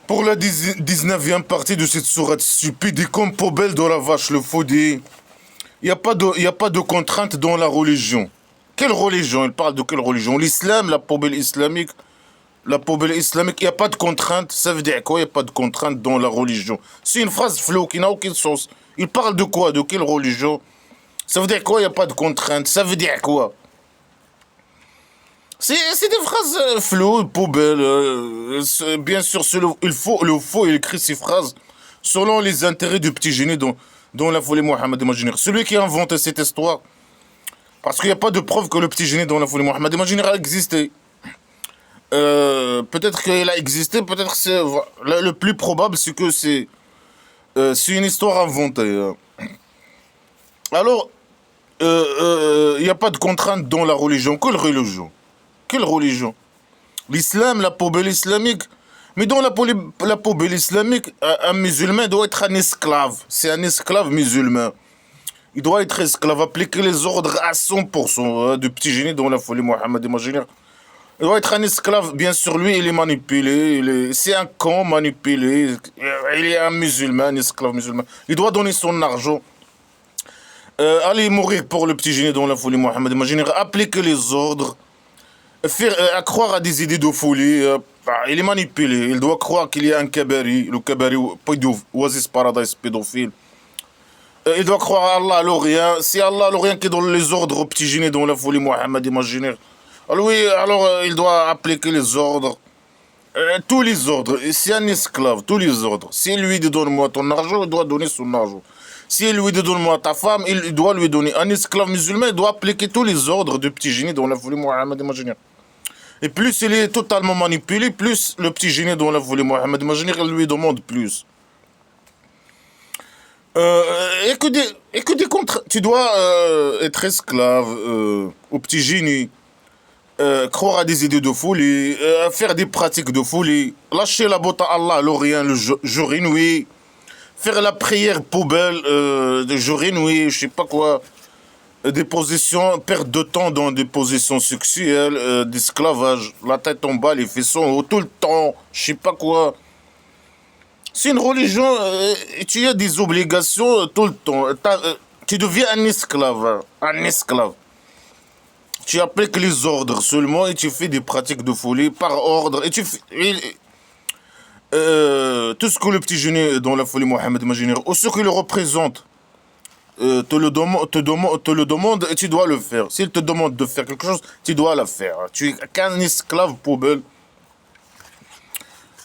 Pour la 19e partie de cette sourate stupide, et comme poubelle de la vache le faudit, y a pas de contrainte dans la religion. Quelle religion? Il parle de quelle religion? L'islam, la poubelle islamique. La poubelle islamique, il n'y a pas de contrainte. Ça veut dire quoi? Il n'y a pas de contrainte dans la religion. C'est une phrase floue qui n'a aucun sens. Il parle de quoi? De quelle religion? Ça veut dire quoi? Il n'y a pas de contrainte. Ça veut dire quoi? C'est des phrases floues, poubelles. Bien sûr, le faux, il écrit ces phrases selon les intérêts du petit génie dont la folie Mohammed imaginaire. Celui qui a inventé cette histoire, parce qu'il n'y a pas de preuve que le petit génie dont la folie Mohammed imaginaire a existé. Peut-être qu'il a existé, peut-être c'est le plus probable, c'est que c'est une histoire inventée. Alors, il n'y a pas de contrainte dans la religion. Quelle religion? Quelle religion? L'islam, la poubelle islamique. Mais dans la poubelle islamique, un musulman doit être un esclave. C'est un esclave musulman. Il doit être esclave, appliquer les ordres à 100%, du petit génie dans la folie Mohammed imaginaire. Il doit être un esclave, bien sûr, lui, il est manipulé, c'est un con manipulé, il est un musulman, un esclave musulman. Il doit donner son argent, aller mourir pour le petit génie dans la folie Mohammed imaginaire, appliquer les ordres, faire à croire à des idées de folie. Il est manipulé, il doit croire qu'il y a un kabari, le kabari Oasis Paradise pédophile. Il doit croire à Allah l'Orient. C'est Allah l'Orient qui donne les ordres au petit génie dans la folie Mohammed imaginaire. Alors oui, alors il doit appliquer les ordres. Tous les ordres. C'est un esclave, tous les ordres. Si lui dit donne-moi ton argent, il doit donner son argent. Si lui dit donne-moi ta femme, il doit lui donner. Un esclave musulman, il doit appliquer tous les ordres du petit génie dans la folie Mohammed imaginaire. Et plus il est totalement manipulé, plus le petit génie dans la folie Mohammed imaginaire, il lui demande plus. Et que des contre... Tu dois être esclave au petit génie. Croire à des idées de folie, faire des pratiques de folie, lâcher la botte à Allah, l'Orient, le jour et nuit, faire la prière poubelle de jour et nuit, je sais pas quoi, des positions, perdre de temps dans des positions sexuelles, d'esclavage, la tête en bas, les fessons en haut, tout le temps, je sais pas quoi. C'est une religion, et tu as des obligations tout le temps. Tu deviens un esclave, hein, un esclave. Tu appliques les ordres seulement et tu fais des pratiques de folie par ordre. Et tu fais, tout ce que le petit génie dans la folie Mohammed imaginaire, ou ce qu'il représente, te le demande et tu dois le faire. S'il te demande de faire quelque chose, tu dois le faire. Tu es qu'un esclave poubelle.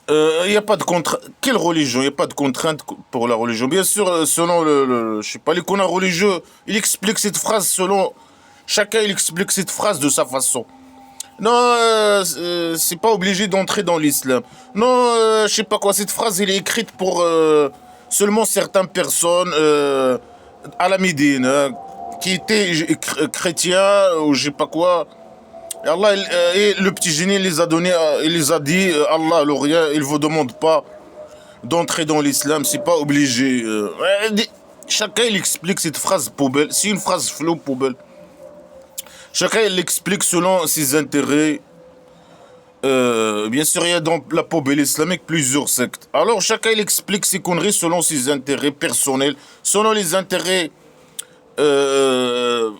Il n'y a pas de contrainte. Quelle religion? Il n'y a pas de contrainte pour la religion. Bien sûr, selon je sais pas, les connards religieux, il explique cette phrase selon. Chacun, il explique cette phrase de sa façon. Non, c'est pas obligé d'entrer dans l'islam. Non, je sais pas quoi, cette phrase, elle est écrite pour seulement certaines personnes à la Médine, hein, qui étaient chrétiens ou je sais pas quoi. Et Allah, et le petit génie, il les a donné, il les a dit, Allah, l'Orient, il vous demande pas d'entrer dans l'islam, c'est pas obligé. Chacun, il explique cette phrase poubelle. C'est une phrase floue poubelle. Chacun il l'explique selon ses intérêts. Bien sûr, il y a dans la poubelle islamique plusieurs sectes. Alors chacun il explique ses conneries selon ses intérêts personnels, selon les intérêts de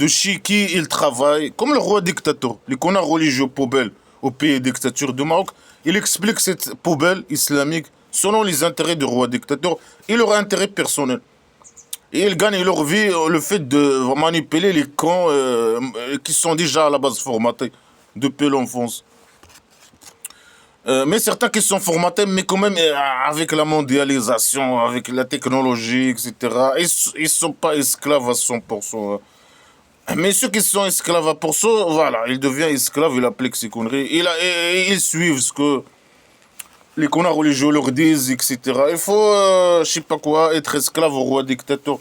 chez qui il travaille. Comme le roi dictateur, les connards religieux poubelles au pays dictature du Maroc, il explique cette poubelle islamique selon les intérêts du roi dictateur et leur intérêt personnel. Et ils gagnent leur vie le fait de manipuler les cons qui sont déjà à la base formatés depuis l'enfance. Mais certains qui sont formatés, mais quand même avec la mondialisation, avec la technologie, etc., ils sont pas esclaves à 100%. Mais ceux qui sont esclaves à 100%, voilà, ils deviennent esclaves, ils appliquent ces conneries. Et ils suivent ce que les connards religieux leur disent, etc. Il faut, je sais pas quoi, être esclave au roi dictateur.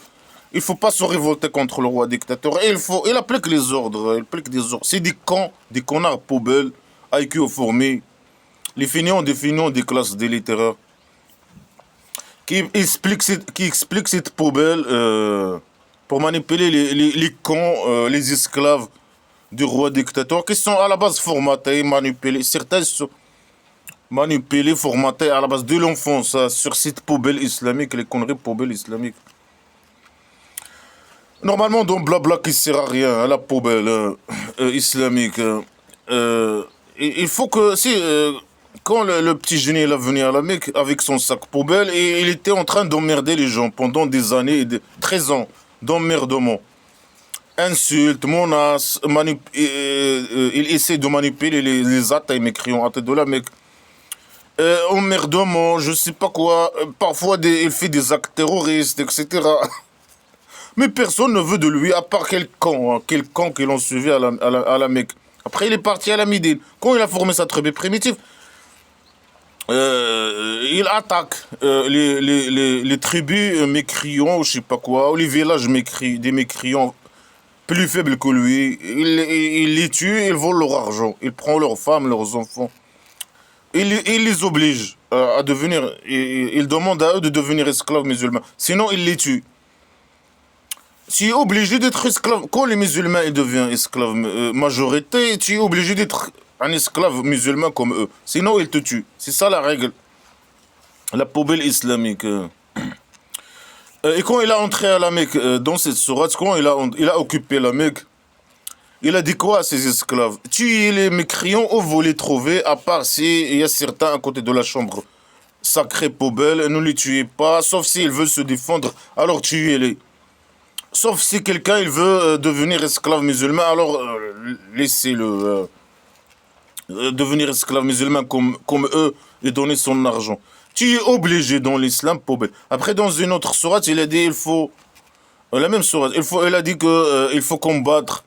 Il faut pas se révolter contre le roi dictateur. Et il applique les ordres, il applique des ordres. C'est des cons, des connards poubelles, IQ formés, les feignants, des classes délittéraires, qui expliquent cette poubelle pour manipuler les cons, les esclaves du roi dictateur, qui sont à la base formatés, manipulés. Certains sont manipulé, formaté à la base de l'enfance sur cette poubelle islamique, les conneries poubelles islamiques. Normalement, dans blabla qui sert à rien, à la poubelle islamique, il faut que, si, quand le petit génie il est venu à la Mecque avec son sac poubelle, et il était en train d'emmerder les gens pendant des années, 13 ans d'emmerdement. Insultes, menaces, il essaie de manipuler les athées, mécréants, athées de la Mecque. Emmerdement, je sais pas quoi, parfois il fait des actes terroristes, etc. Mais personne ne veut de lui, à part quel camp qui l'ont suivi à la Mecque. Après, il est parti à la Médine. Quand il a formé sa tribu primitive, il attaque les tribus mécréants, ou je sais pas quoi, ou les villages des mécréants plus faibles que lui. Il les tue, il vole leur argent, il prend leurs femmes, leurs enfants. Il les oblige à devenir, il demande à eux de devenir esclaves musulmans. Sinon, il les tue. Tu es obligé d'être esclave. Quand les musulmans ils deviennent esclaves majorité, tu es obligé d'être un esclave musulman comme eux. Sinon, ils te tuent. C'est ça la règle. La poubelle islamique. Et quand il a entré à la Mecque, dans cette sourate, quand il a occupé la Mecque, il a dit quoi à ses esclaves? Tuez les mécréants où vous les trouvez, à part s'il y a certains à côté de la chambre sacrée poubelle, ne les tuez pas, sauf s'ils veulent se défendre, alors tuez-les. Sauf si quelqu'un il veut devenir esclave musulman, alors laissez-le devenir esclave musulman comme eux et donner son argent. Tu es obligé dans l'islam poubelle. Après, dans une autre sourate, il a dit il faut la même sourate. Il a dit que il faut combattre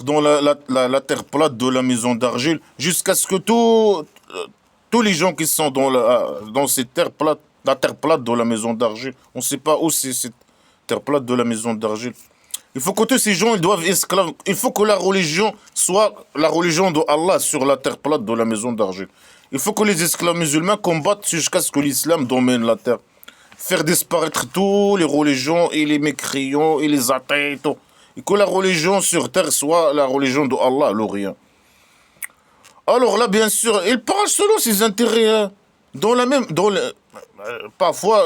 dans la terre plate de la maison d'argile jusqu'à ce que tous les gens qui sont dans cette terre plate, la terre plate de la maison d'argile, on ne sait pas où c'est cette terre plate de la maison d'argile. Il faut que tous ces gens ils doivent esclaves. Il faut que la religion soit la religion de Allah sur la terre plate de la maison d'argile. Il faut que les esclaves musulmans combattent jusqu'à ce que l'islam domine la terre. Faire disparaître tous les religions et les mécréants et les athées et tout. Et que la religion sur terre soit la religion de Allah, l'Orient. Alors là, bien sûr, il parle selon ses intérêts. Hein. Parfois,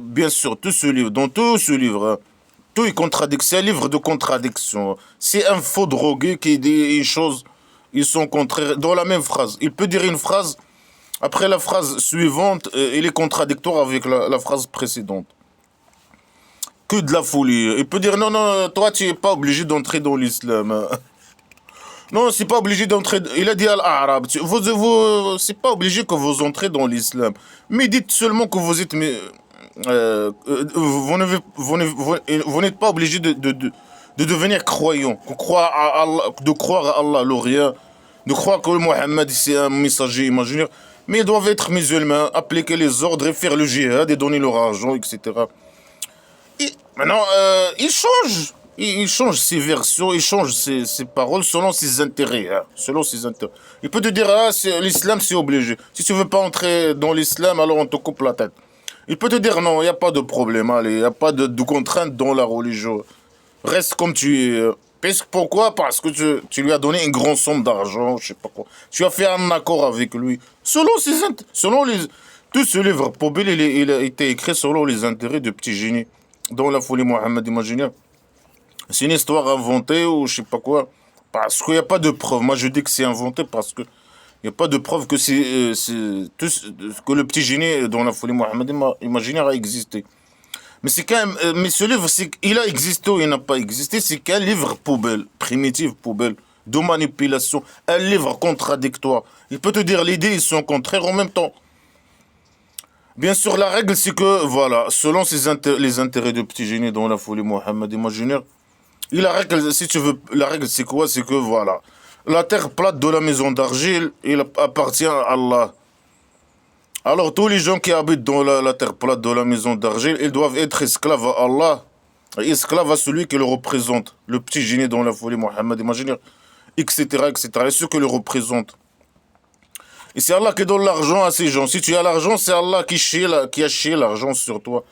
bien sûr, dans tout ce livre, hein, tout est contradiction. C'est un livre de contradiction. C'est un faux drogué qui dit une chose, ils sont contraires dans la même phrase. Il peut dire une phrase, après la phrase suivante, il est contradictoire avec la phrase précédente. Que de la folie. Il peut dire non, non, toi tu n'es pas obligé d'entrer dans l'islam. Non, c'est pas obligé d'entrer. Il a dit à l'arabe, c'est pas obligé que vous entrez dans l'islam. Mais dites seulement que vous êtes. Vous n'êtes pas obligé de devenir croyant, de croire à Allah, l'Orient, de croire que Mohammed c'est un messager imaginaire. Mais ils doivent être musulmans, appliquer les ordres et faire le djihad et donner leur argent, etc. Maintenant, il change ses versions, il change ses paroles selon ses intérêts. Hein, selon ses intérêts. Il peut te dire, l'islam c'est obligé. Si tu veux pas entrer dans l'islam, alors on te coupe la tête. Il peut te dire, non, il n'y a pas de problème, allez, il n'y a pas de contrainte dans la religion. Reste comme tu es. Pourquoi? Parce que tu lui as donné une grande somme d'argent, je sais pas quoi. Tu as fait un accord avec lui. Tout ce livre, Poubelle, il a été écrit selon les intérêts de petits génies. Dans la folie Mohammed imaginaire. C'est une histoire inventée ou je sais pas quoi. Parce qu'il n'y a pas de preuve. Moi je dis que c'est inventé parce que il n'y a pas de preuve que que le petit génie dans la folie Mohammed imaginaire a existé. Mais c'est quand même, mais ce livre, il a existé ou il n'a pas existé, c'est qu'un livre poubelle, primitive poubelle, de manipulation, un livre contradictoire. Il peut te dire l'idée, ils sont contraires en même temps. Bien sûr, la règle, c'est que, voilà, selon les intérêts de petit génie dans la folie Mohammed imaginaire, la règle, si tu veux, la règle, c'est quoi? C'est que, voilà, la terre plate de la maison d'argile, il appartient à Allah. Alors, tous les gens qui habitent dans la terre plate de la maison d'argile, ils doivent être esclaves à Allah, et esclaves à celui qui le représente, le petit génie dans la folie Mohammed imaginaire, etc., etc., et ceux qui le représentent. Et c'est Allah qui donne l'argent à ces gens. Si tu as l'argent, c'est Allah qui a chié l'argent sur toi.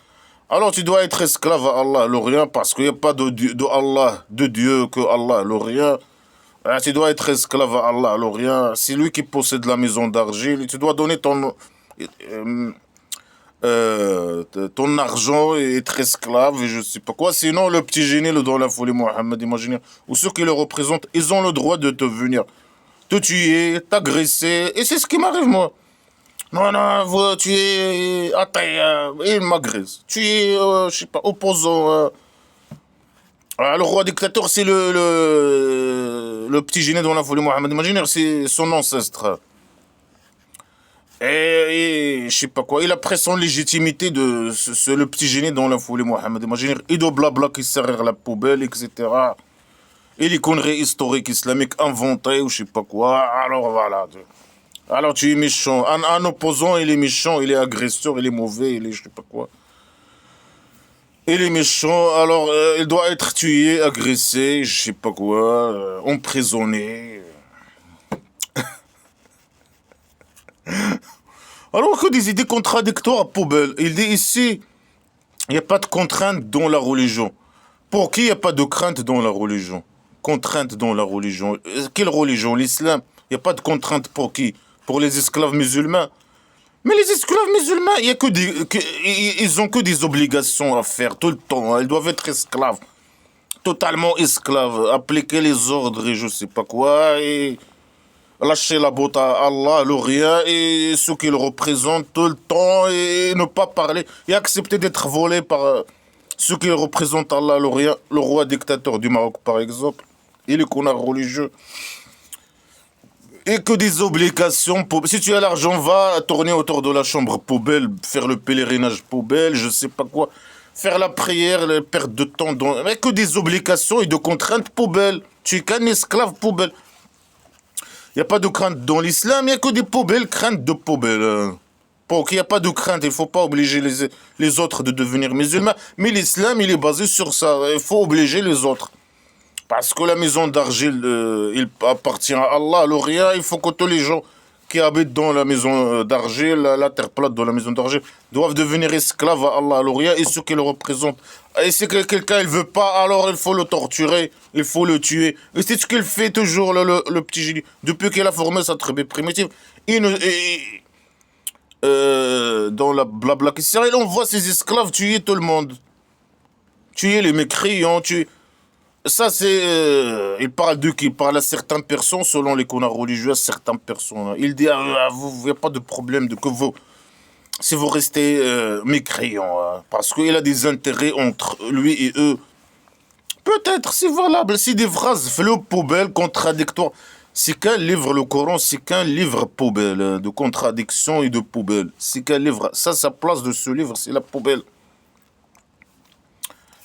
Alors tu dois être esclave à Allah, le rien, parce qu'il n'y a pas de Allah, de Dieu que Allah, le rien. Ah, tu dois être esclave à Allah, alors rien. C'est lui qui possède la maison d'argile. Tu dois donner euh, ton argent et être esclave et je sais pas quoi. Sinon, le petit génie dans la folie Mohammed, imaginez, ou ceux qui le représentent, ils ont le droit de te venir te tuer, t'agresser. Et c'est ce qui m'arrive, moi. Non, non, tu es athée, il m'agresse. Tu es, je sais pas, opposant. Le roi dictateur, c'est le petit génie dans la folie Mohammed. Imaginez, c'est son ancêtre. Je sais pas quoi, il a pris son légitimité de le petit génie dans la folie Mohammed. Imaginez, et de blabla qui sert à la poubelle, etc. Et les conneries historiques islamiques inventées ou je sais pas quoi. Alors voilà. Alors tu es méchant. Un opposant, il est méchant, il est agresseur, il est mauvais, il est je sais pas quoi. Il est méchant, alors il doit être tué, agressé, je sais pas quoi, emprisonné. Alors que des idées contradictoires, poubelle. Il dit ici, il n'y a pas de contrainte dans la religion. Pour qui il n'y a pas de crainte dans la religion? Contrainte dans la religion. Quelle religion? L'islam. Il n'y a pas de contrainte pour qui? Pour les esclaves musulmans. Mais les esclaves musulmans, il y a ils ont que des obligations à faire tout le temps. Ils doivent être esclaves. Totalement esclaves. Appliquer les ordres et je sais pas quoi. Et lâcher la botte à Allah, le rien, et ceux qui le représentent tout le temps, et ne pas parler, et accepter d'être volé par ceux qui représentent Allah, le rien, le roi dictateur du Maroc, par exemple, et les connards religieux. Et que des obligations. Si tu as l'argent, va tourner autour de la chambre poubelle, faire le pèlerinage poubelle, je sais pas quoi. Faire la prière, la perte de temps. Mais que des obligations et de contraintes poubelle. Tu es qu'un esclave poubelle. Il n'y a pas de crainte dans l'islam, il n'y a que des poubelles, crainte de poubelles. Pour qu'il n'y a pas de crainte, il ne faut pas obliger les autres de devenir musulmans. Mais l'islam, il est basé sur ça. Il faut obliger les autres. Parce que la maison d'argile, il appartient à Allah, le rien. Il faut que tous les gens qui habitent dans la maison d'argile, la terre plate de la maison d'argile, doivent devenir esclaves à Allah, le rien, et ceux qui le représentent. Et si quelqu'un ne veut pas, alors il faut le torturer, il faut le tuer. Et c'est ce qu'il fait toujours, le petit génie. Depuis qu'il a formé sa tribu primitive, dans la blabla qui sert, on voit ses esclaves tuer tout le monde. Tuer les mécréants, tuer... Ça, c'est. Il parle de qui? Il parle à certaines personnes, selon les connards religieux, à certaines personnes. Il dit il n'y a pas de problème de que vous. Si vous restez mécréants, parce qu'il a des intérêts entre lui et eux. Peut-être, c'est valable. C'est des phrases fleuves poubelles, contradictoires. C'est qu'un livre, le Coran, c'est qu'un livre poubelle, de contradictions et de poubelle. C'est qu'un livre. Ça, sa place de ce livre, c'est la poubelle.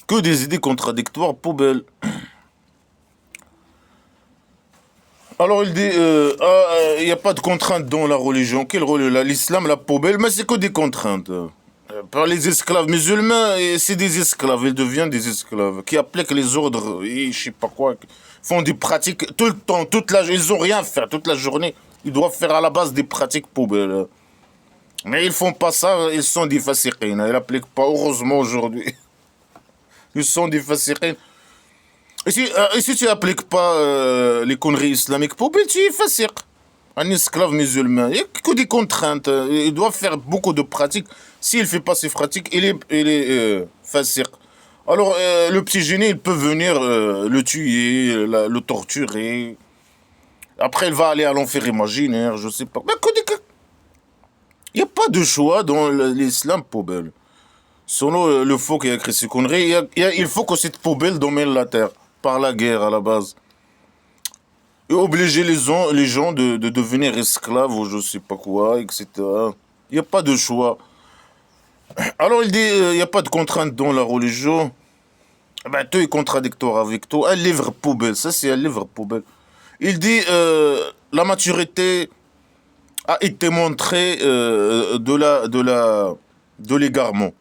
Que des idées contradictoires, poubelle. Alors il dit, il n'y a pas de contrainte dans la religion. Quelle religion? L'islam, la poubelle, mais c'est que des contraintes. Par les esclaves musulmans, c'est des esclaves, ils deviennent des esclaves, qui appliquent les ordres, et je sais pas quoi, font des pratiques tout le temps, ils ont rien à faire toute la journée. Ils doivent faire à la base des pratiques poubelles. Mais ils font pas ça, ils sont des fasiqines. Ils n'appliquent pas, heureusement aujourd'hui. Ils sont des fasiqines. Et si tu n'appliques pas les conneries islamiques poubelles, tu es fasiq. Un esclave musulman. Il n'y a que des contraintes. Il doit faire beaucoup de pratiques. S'il ne fait pas ces pratiques, il est fasiq. Alors, le petit génie, il peut venir le tuer, le torturer. Après, il va aller à l'enfer imaginaire, je sais pas. Mais il n'y a pas de choix dans l'islam poubelle. Selon le faux qui a écrit ces conneries, il faut que cette poubelle domine la terre. Par la guerre à la base. Et obliger les gens de devenir esclaves ou je sais pas quoi, etc. Il n'y a pas de choix. Alors il dit, il n'y a pas de contrainte dans la religion. Ben, tout est contradictoire avec tout. Un livre poubelle, ça c'est un livre poubelle. Il dit, la maturité a été montrée de l'égarement.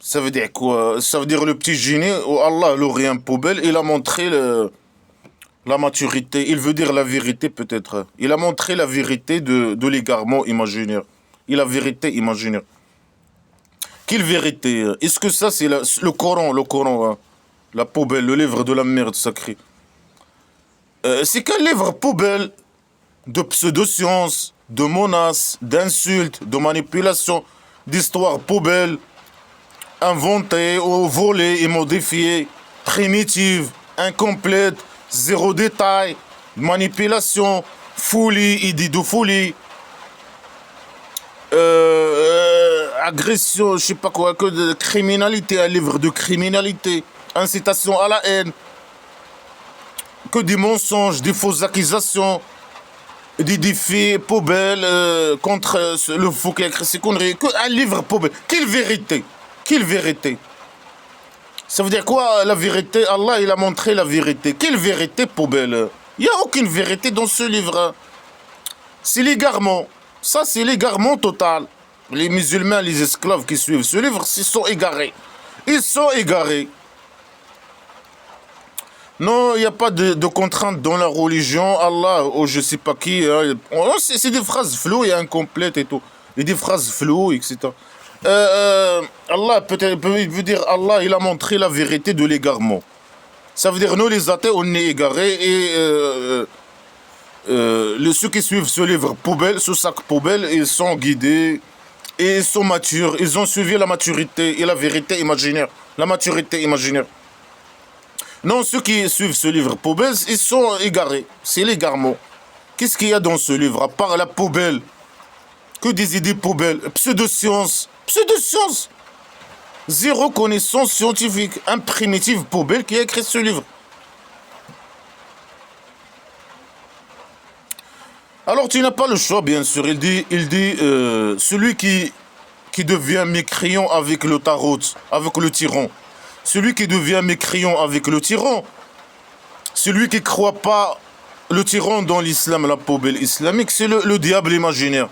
Ça veut dire quoi? Ça veut dire le petit génie, où Allah, le rien poubelle, il a montré la maturité. Il veut dire la vérité peut-être. Il a montré la vérité de l'égarement imaginaire. Et la vérité imaginaire. Quelle vérité? Est-ce que ça c'est le Coran, hein? La poubelle, le livre de la merde sacrée. C'est qu'un livre poubelle de pseudosciences, de menaces, d'insultes, de manipulations, d'histoires poubelles, inventées ou volées et modifiées, primitives, incomplètes, zéro détail, manipulation, folie, idée de folie, agression, je sais pas quoi, que de criminalité, un livre de criminalité, incitation à la haine, que des mensonges, des fausses accusations, des défis poubelles contre le fou qui a écrit ces conneries, que un livre poubelle. Quelle vérité? Quelle vérité? Ça veut dire quoi la vérité? Allah il a montré la vérité. Quelle vérité poubelle? Il n'y a aucune vérité dans ce livre. C'est l'égarement. Ça c'est l'égarement total. Les musulmans, les esclaves qui suivent ce livre, ils sont égarés. Ils sont égarés. Non, il n'y a pas de contrainte dans la religion. Allah, ou je sais pas qui. Hein, c'est des phrases floues et incomplètes et tout. Et des phrases floues, etc. Allah, peut-être, veut dire Allah, il a montré la vérité de l'égarement. Ça veut dire, nous les athées, on est égarés et ceux qui suivent ce livre poubelle, ce sac poubelle, ils sont guidés et ils sont matures. Ils ont suivi la maturité et la vérité imaginaire. La maturité imaginaire. Non, ceux qui suivent ce livre poubelle, ils sont égarés. C'est l'égarement. Qu'est-ce qu'il y a dans ce livre, à part la poubelle? Que des idées poubelles. Pseudosciences. Pseudosciences. Zéro connaissance scientifique. Un primitif poubelle qui a écrit ce livre. Alors tu n'as pas le choix, bien sûr. Il dit celui qui devient mécréant avec le tarot, avec le tyran. Celui qui devient mécréant avec le tyran, celui qui ne croit pas le tyran dans l'islam, la poubelle islamique, c'est le diable imaginaire.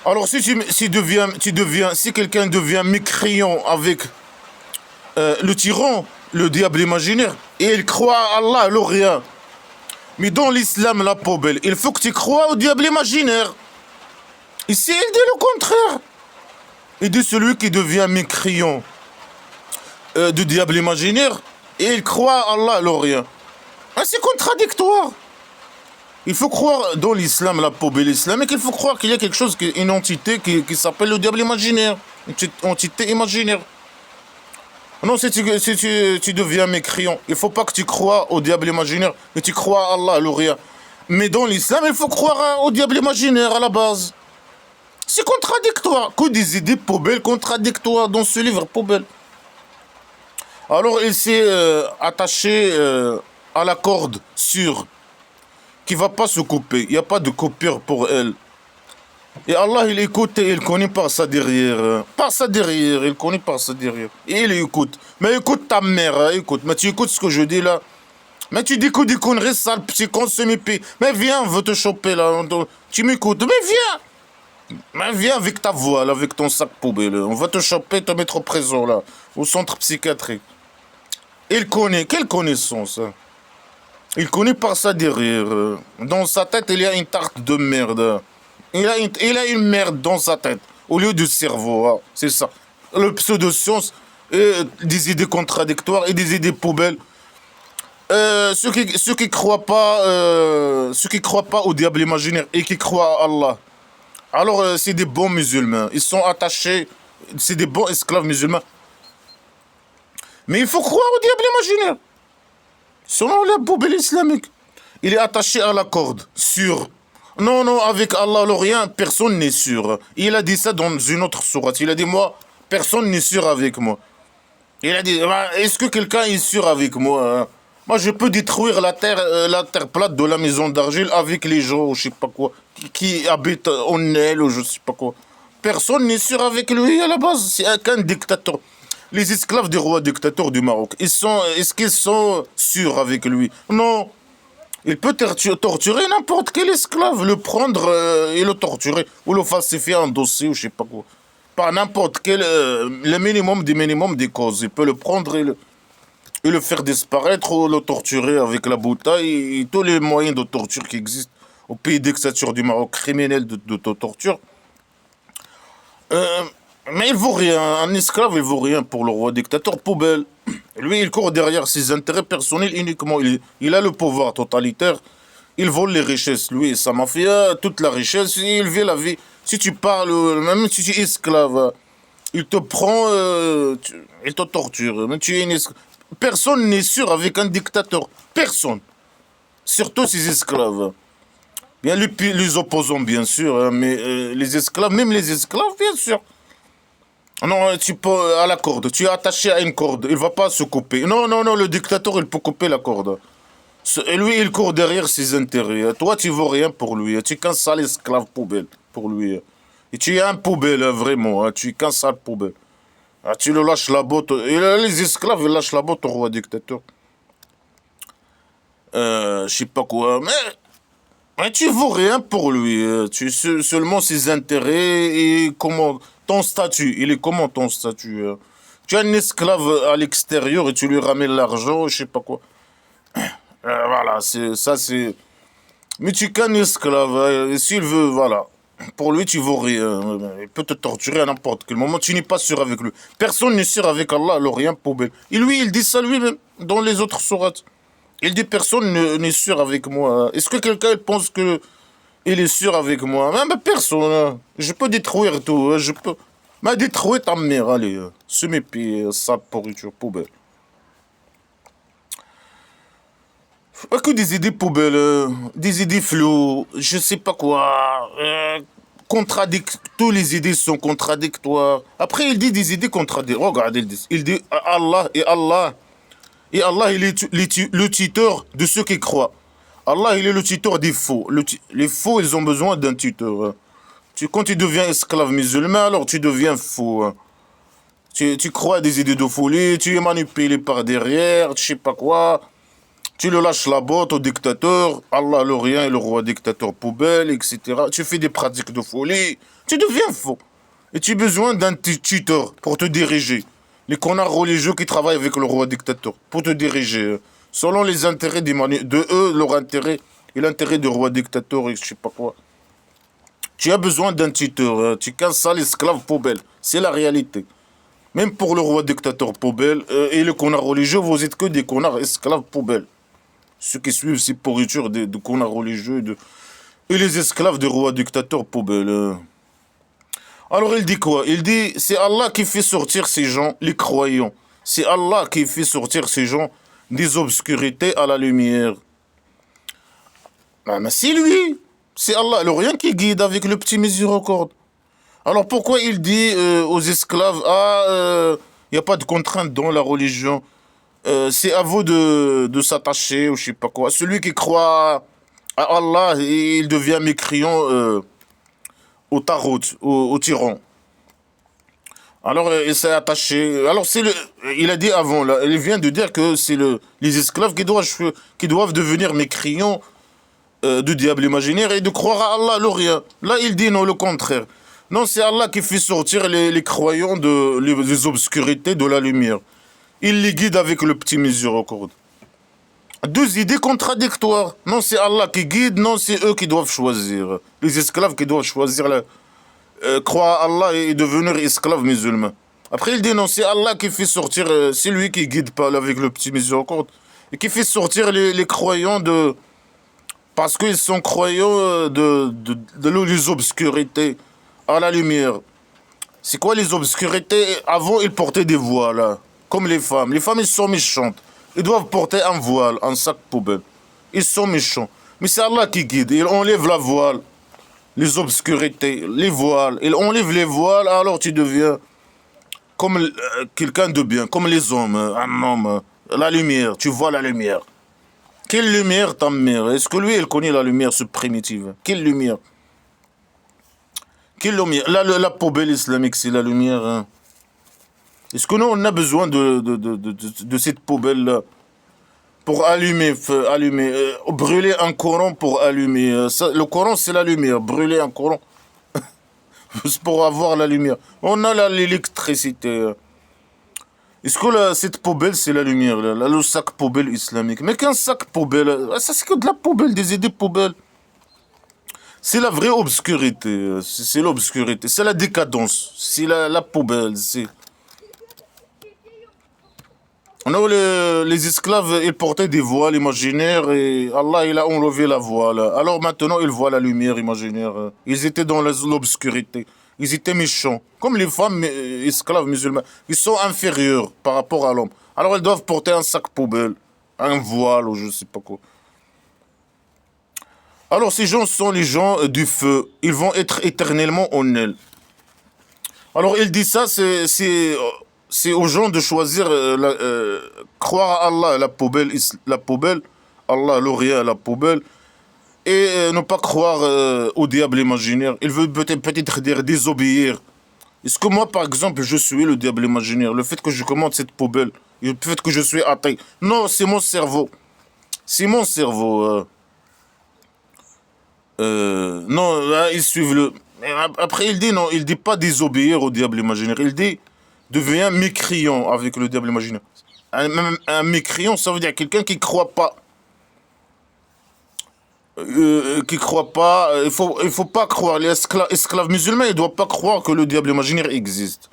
Alors si si quelqu'un devient mécréant avec le tyran, le diable imaginaire, et il croit à Allah, le rien. Mais dans l'islam, la poubelle, il faut que tu crois au diable imaginaire. Ici, il dit le contraire. Il dit celui qui devient mécréant du diable imaginaire et il croit à Allah, le rien. Ah, c'est contradictoire. Il faut croire dans l'islam, la poubelle islamique, il faut croire qu'il y a quelque chose, une entité qui s'appelle le diable imaginaire. Une entité imaginaire. Non, si tu deviens mécréant, il ne faut pas que tu crois au diable imaginaire, mais tu crois à Allah, le rien. Mais dans l'islam, il faut croire au diable imaginaire à la base. C'est contradictoire. Que des idées poubelles contradictoires dans ce livre poubelle. Alors il s'est attaché à la corde sûre, qui ne va pas se couper. Il n'y a pas de coupure pour elle. Et Allah, il écoute et il connaît par ça derrière. Par ça derrière, il connaît par ça derrière. Et il écoute. Mais écoute ta mère, hein, écoute. Mais tu écoutes ce que je dis là. Mais tu dis que des conneries sales, petit con, semi-pi. Mais viens, on veut te choper là. Tu m'écoutes. Mais viens. Mais viens avec ta voix, là, avec ton sac poubelle. On va te choper, te mettre en prison là, au centre psychiatrique. Il connaît. Quelle connaissance, hein? Il connaît par ça derrière. Dans sa tête, il y a une tarte de merde. Il a une merde dans sa tête, au lieu du cerveau. Hein. C'est ça. Le pseudo-science, des idées contradictoires et des idées poubelles. Ceux qui croient pas au diable imaginaire et qui croient à Allah. Alors, c'est des bons musulmans. Ils sont attachés. C'est des bons esclaves musulmans. Mais il faut croire au diable imaginaire. Selon la poubelle islamique. Il est attaché à la corde, sûr. Non, avec Allah, le rien, personne n'est sûr. Il a dit ça dans une autre sourate. Il a dit, moi, personne n'est sûr avec moi. Il a dit, est-ce que quelqu'un est sûr avec moi, hein? Moi, je peux détruire la terre plate de la maison d'argile avec les gens, je sais pas quoi, qui habitent en elle, ou je sais pas quoi. Personne n'est sûr avec lui à la base. C'est qu'un dictateur. Les esclaves des rois dictateurs du Maroc, est-ce qu'ils sont sûrs avec lui? Non. Il peut torturer n'importe quel esclave, le prendre et le torturer, ou le falsifier en dossier, ou je sais pas quoi. Par n'importe quel, le minimum des causes. Il peut le prendre et le faire disparaître, ou le torturer avec la bouteille, et tous les moyens de torture qui existent au pays dictature du Maroc, criminel de torture. Mais il vaut rien, un esclave il vaut rien pour le roi dictateur, poubelle. Lui, il court derrière ses intérêts personnels uniquement. Il a le pouvoir totalitaire. Il vole les richesses. Lui et sa mafia, toute la richesse, il vit la vie. Si tu parles, même si tu es esclave, il te prend, il te torture. Même tu es une personne n'est sûr avec un dictateur. Personne. Surtout ses esclaves. Bien les opposants, bien sûr, hein, mais les esclaves, même les esclaves, bien sûr. Non, tu peux à la corde. Tu es attaché à une corde. Il va pas se couper. Non, non, non, le dictateur, il peut couper la corde. Et lui, il court derrière ses intérêts. Toi, tu vaux rien pour lui. Tu es qu'un sale esclave poubelle pour lui. Et tu es un poubelle, hein, vraiment. Hein. Tu es qu'un sale poubelle. Ah, tu le lâches la botte. Et les esclaves, ils lâchent la botte au roi dictateur. Je sais pas quoi. Mais tu vaux rien pour lui. Tu seulement ses intérêts et comment ton statut. Il est comment ton statut? Tu as un esclave à l'extérieur et tu lui ramènes l'argent, je sais pas quoi. Voilà, c'est. Mais tu es qu'un esclave. Et s'il veut, voilà. Pour lui, tu vaux rien. Il peut te torturer à n'importe quel moment. Tu n'es pas sûr avec lui. Personne n'est sûr avec Allah, alors rien poubelle. Et lui, il dit ça lui-même dans les autres sourates. Il dit personne n'est sûr avec moi. Est-ce que quelqu'un pense que il est sûr avec moi? Mais personne. Hein. Je peux détruire tout. Hein. Je peux. Mais détruire ta mère, allez. Ce mépier, sale pourriture, poubelle. Que des idées poubelles, des idées floues, je sais pas quoi. Toutes les idées sont contradictoires. Après, il dit des idées contradictoires. Regardez, il dit Allah et Allah. Et Allah, il est le tuteur de ceux qui croient. Allah, il est le tuteur des faux. Les faux, ils ont besoin d'un tuteur. Hein. Quand tu deviens esclave musulman, alors tu deviens faux. Hein. Tu crois à des idées de folie, tu es manipulé par derrière, je sais pas quoi. Tu le lâches la botte au dictateur, Allah le rien et le roi dictateur poubelle, etc. Tu fais des pratiques de folie, tu deviens faux. Et tu as besoin d'un tuteur pour te diriger. Les connards religieux qui travaillent avec le roi dictateur, pour te diriger. Selon les intérêts de eux, leur intérêt et l'intérêt du roi dictateur et je sais pas quoi. Tu as besoin d'un tuteur, tu es qu'un sale esclave poubelle. C'est la réalité. Même pour le roi dictateur poubelle et les connards religieux, vous êtes que des connards esclaves poubelle. Ceux qui suivent ces pourritures de connards religieux et les esclaves du roi dictateur poubelle. Alors il dit quoi? Il dit c'est Allah qui fait sortir ces gens, les croyants. C'est Allah qui fait sortir ces gens des obscurités à la lumière. Ah, mais c'est lui. C'est Allah. Le rien qui guide avec le petit miséricorde. Alors pourquoi il dit aux esclaves, il n'y a pas de contrainte dans la religion, c'est à vous de s'attacher ou je sais pas quoi. Celui qui croit à Allah, il devient mécréant au tarot, au tyran. Alors il s'est attaché. Alors il a dit avant, là, il vient de dire que c'est les esclaves qui doivent devenir mécréants du diable imaginaire et de croire à Allah, le rien. Là il dit non, le contraire. Non, c'est Allah qui fait sortir les croyants des obscurités de la lumière. Il les guide avec le petit miséricorde. Deux idées contradictoires. Non, c'est Allah qui guide, non, c'est eux qui doivent choisir. Les esclaves qui doivent choisir, croire à Allah et devenir esclaves musulmans. Après, il dit non, c'est Allah qui fait sortir, c'est lui qui guide pas avec le petit miséricorde, et qui fait sortir les croyants parce qu'ils sont croyants les obscurités à la lumière. C'est quoi les obscurités? Avant, ils portaient des voiles, hein, comme les femmes. Les femmes, ils sont méchantes. Ils doivent porter un voile, un sac poubelle. Ils sont méchants. Mais c'est Allah qui guide. Il enlève la voile, les obscurités, les voiles. Il enlève les voiles, alors tu deviens comme quelqu'un de bien, comme les hommes. Un homme, la lumière, tu vois la lumière. Quelle lumière, ta mère? Est-ce que lui, il connaît la lumière primitive? Quelle lumière? Quelle lumière? La poubelle islamique, c'est la lumière. Hein. Est-ce que nous, on a besoin de cette poubelle-là pour allumer, brûler un Coran pour allumer. Le Coran, c'est la lumière. Brûler un Coran, c'est pour avoir la lumière. On a l'électricité. Est-ce que cette poubelle, c'est la lumière, là, le sac poubelle islamique? Mais qu'un sac poubelle, ça c'est que de la poubelle, des idées poubelles. C'est la vraie obscurité. C'est l'obscurité. C'est la décadence. C'est la poubelle. Non, les esclaves, ils portaient des voiles imaginaires et Allah, il a enlevé la voile. Alors maintenant, ils voient la lumière imaginaire. Ils étaient dans l'obscurité. Ils étaient méchants. Comme les femmes esclaves musulmanes. Ils sont inférieurs par rapport à l'homme. Alors, elles doivent porter un sac poubelle, un voile ou je sais pas quoi. Alors, ces gens sont les gens du feu. Ils vont être éternellement en elle. Alors, il dit ça, c'est aux gens de choisir, croire à Allah, la poubelle, la poubelle, Allah, l'Orient, la poubelle, et ne pas croire au diable imaginaire. Il veut peut-être dire désobéir. Est-ce que moi, par exemple, je suis le diable imaginaire? Le fait que je commande cette poubelle, le fait que je suis athée. Non, c'est mon cerveau. C'est mon cerveau. Non, là, ils suivent le. Mais après, il dit non, il dit pas désobéir au diable imaginaire. Il dit devient mécréant avec le diable imaginaire. Un mécréant, ça veut dire quelqu'un qui croit pas. Qui croit pas. Il faut pas croire. Les esclaves musulmans, ils doivent pas croire que le diable imaginaire existe.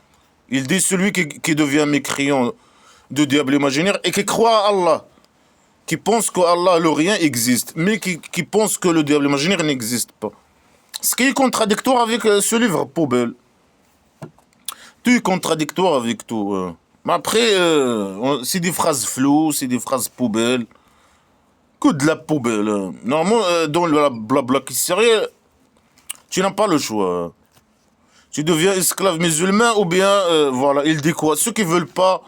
Il dit celui qui devient mécréant de diable imaginaire et qui croit à Allah, qui pense que Allah, le rien existe, mais qui pense que le diable imaginaire n'existe pas. Ce qui est contradictoire avec ce livre poubelle. Tout est contradictoire avec tout. Mais après, c'est des phrases floues, c'est des phrases poubelles. Que de la poubelle. Normalement, dans le blabla qui serait, tu n'as pas le choix. Tu deviens esclave musulman ou bien, voilà, il dit quoi? Ceux qui veulent pas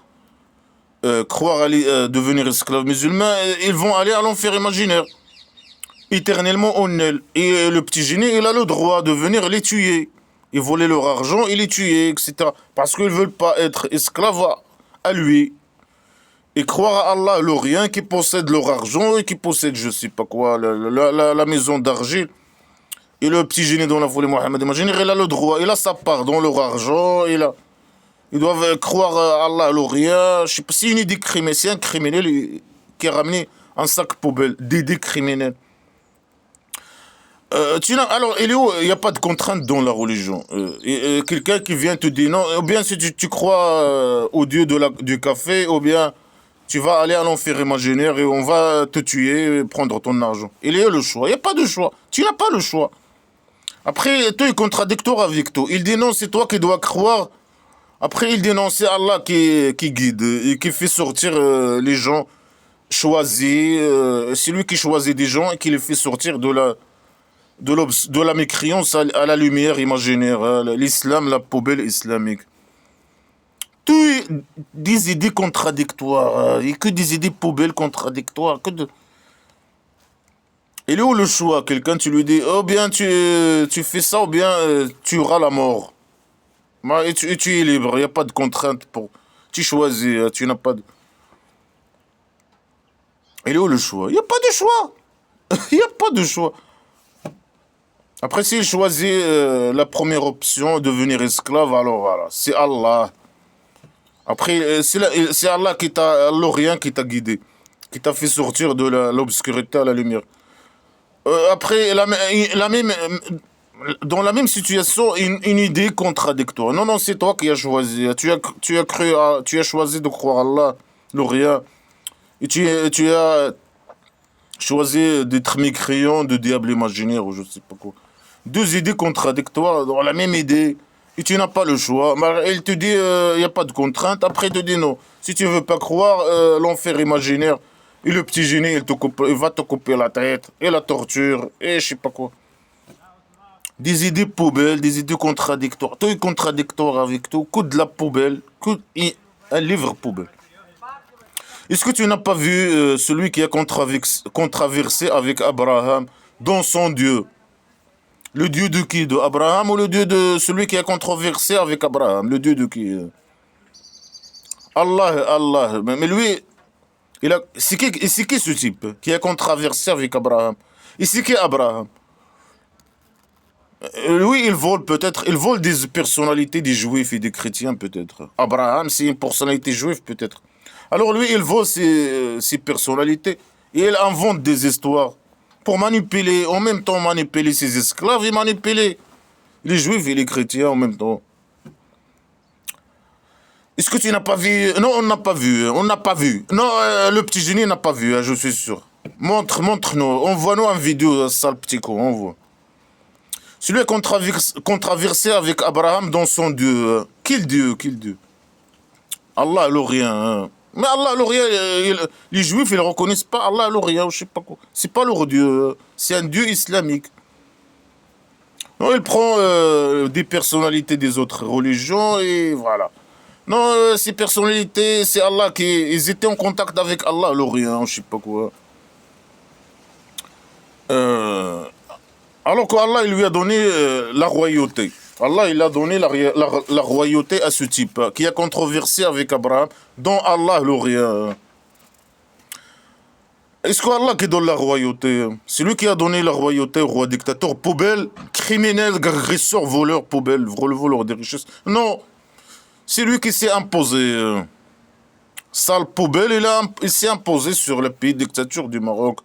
croire à devenir esclave musulman, ils vont aller à l'enfer imaginaire. Éternellement en elle. Et le petit génie, il a le droit de venir les tuer. Et voler leur argent et les tuer, etc. Parce qu'ils ne veulent pas être esclaves à lui. Et croire à Allah, le rien, qui possède leur argent et qui possède, je sais pas quoi, la maison d'argile. Et le petit génie dans la folie Mohammed, imaginaire, il a le droit, il a sa part dans leur argent, ils doivent croire à Allah, le rien. Je sais pas, c'est une idée criminelle, c'est un criminel qui a ramené un sac poubelle, d'idées criminelles. Alors, il n'y a pas de contrainte dans la religion. Quelqu'un qui vient te dire non, ou bien si tu crois au dieu du café, ou bien tu vas aller à l'enfer imaginaire et on va te tuer et prendre ton argent. Il y a le choix. Il n'y a pas de choix. Tu n'as pas le choix. Après, toi, il est contradictoire avec toi. Il dit non, c'est toi qui dois croire. Après, il dit non, c'est Allah qui guide et qui fait sortir les gens choisis. C'est lui qui choisit des gens et qui les fait sortir de la mécréance à la lumière imaginaire, hein, l'islam, la poubelle islamique. Tout est des idées contradictoires, et que des idées poubelles contradictoires. Il est où le choix? Quelqu'un, tu lui dis, oh bien, tu fais ça, ou bien tu auras la mort. Et tu es libre, il n'y a pas de contrainte pour. Tu choisis, tu n'as pas de. Il est où le choix? Il n'y a pas de choix. Il n'y a pas de choix. Après, s'il choisit la première option, devenir esclave, alors voilà, c'est Allah. Après, c'est Allah qui t'a, l'Orient qui t'a guidé, qui t'a fait sortir de l'obscurité à la lumière. Après, dans la même situation, une idée contradictoire. Non, non, c'est toi qui as choisi. Tu as choisi de croire à Allah, l'Orient. Et tu as choisi d'être mécréant, de diable imaginaire, ou je sais pas quoi. Deux idées contradictoires dans la même idée. Et tu n'as pas le choix. Mais elle te dit, il n'y a pas de contrainte. Après, elle te dit non. Si tu veux pas croire, l'enfer imaginaire. Et le petit génie, il va te couper la tête. Et la torture. Et je sais pas quoi. Des idées poubelles, des idées contradictoires. Tout est contradictoire avec tout. Que de la poubelle. Un livre poubelle. Est-ce que tu n'as pas vu celui qui a controversé avec Abraham dans son Dieu? Le Dieu de qui? De Abraham ou le Dieu de celui qui a controversé avec Abraham? Le Dieu de qui? Allah, Allah. Mais lui, c'est qui ce type qui a controversé avec Abraham? Et c'est qui Abraham? Lui, il vole des personnalités des juifs et des chrétiens peut-être. Abraham, c'est une personnalité juive peut-être. Alors lui, il vole ces personnalités et il invente des histoires pour manipuler, en même temps manipuler ses esclaves et manipuler les juifs et les chrétiens en même temps. Est-ce que tu n'as pas vu? Non, on n'a pas vu. On n'a pas vu. Non, le petit génie n'a pas vu, hein, je suis sûr. Montre-nous. Envoie-nous une vidéo, sale petit con. Envoie. Celui qui a controversé avec Abraham dans son Dieu. Quel Dieu? Quel Dieu? Allah l'Orient. Hein. Mais Allah l'Orient, les Juifs, ils ne reconnaissent pas Allah l'Orient, je sais pas quoi. C'est pas leur Dieu. C'est un Dieu islamique. Non, il prend des personnalités des autres religions et voilà. Non, ces personnalités, c'est Allah qui... Ils étaient en contact avec Allah l'Orient, je sais pas quoi. Euh, Alors qu'Allah, il lui a donné la royauté. Allah, il a donné la royauté à ce type qui a controversé avec Abraham, dont Allah l'Orient. Est-ce que Allah qui donne la royauté? C'est lui qui a donné la royauté au roi dictateur, poubelle, criminel, agresseur, voleur, poubelle, voleur des richesses. Non, c'est lui qui s'est imposé. Sale poubelle, il s'est imposé sur le pays dictature du Maroc.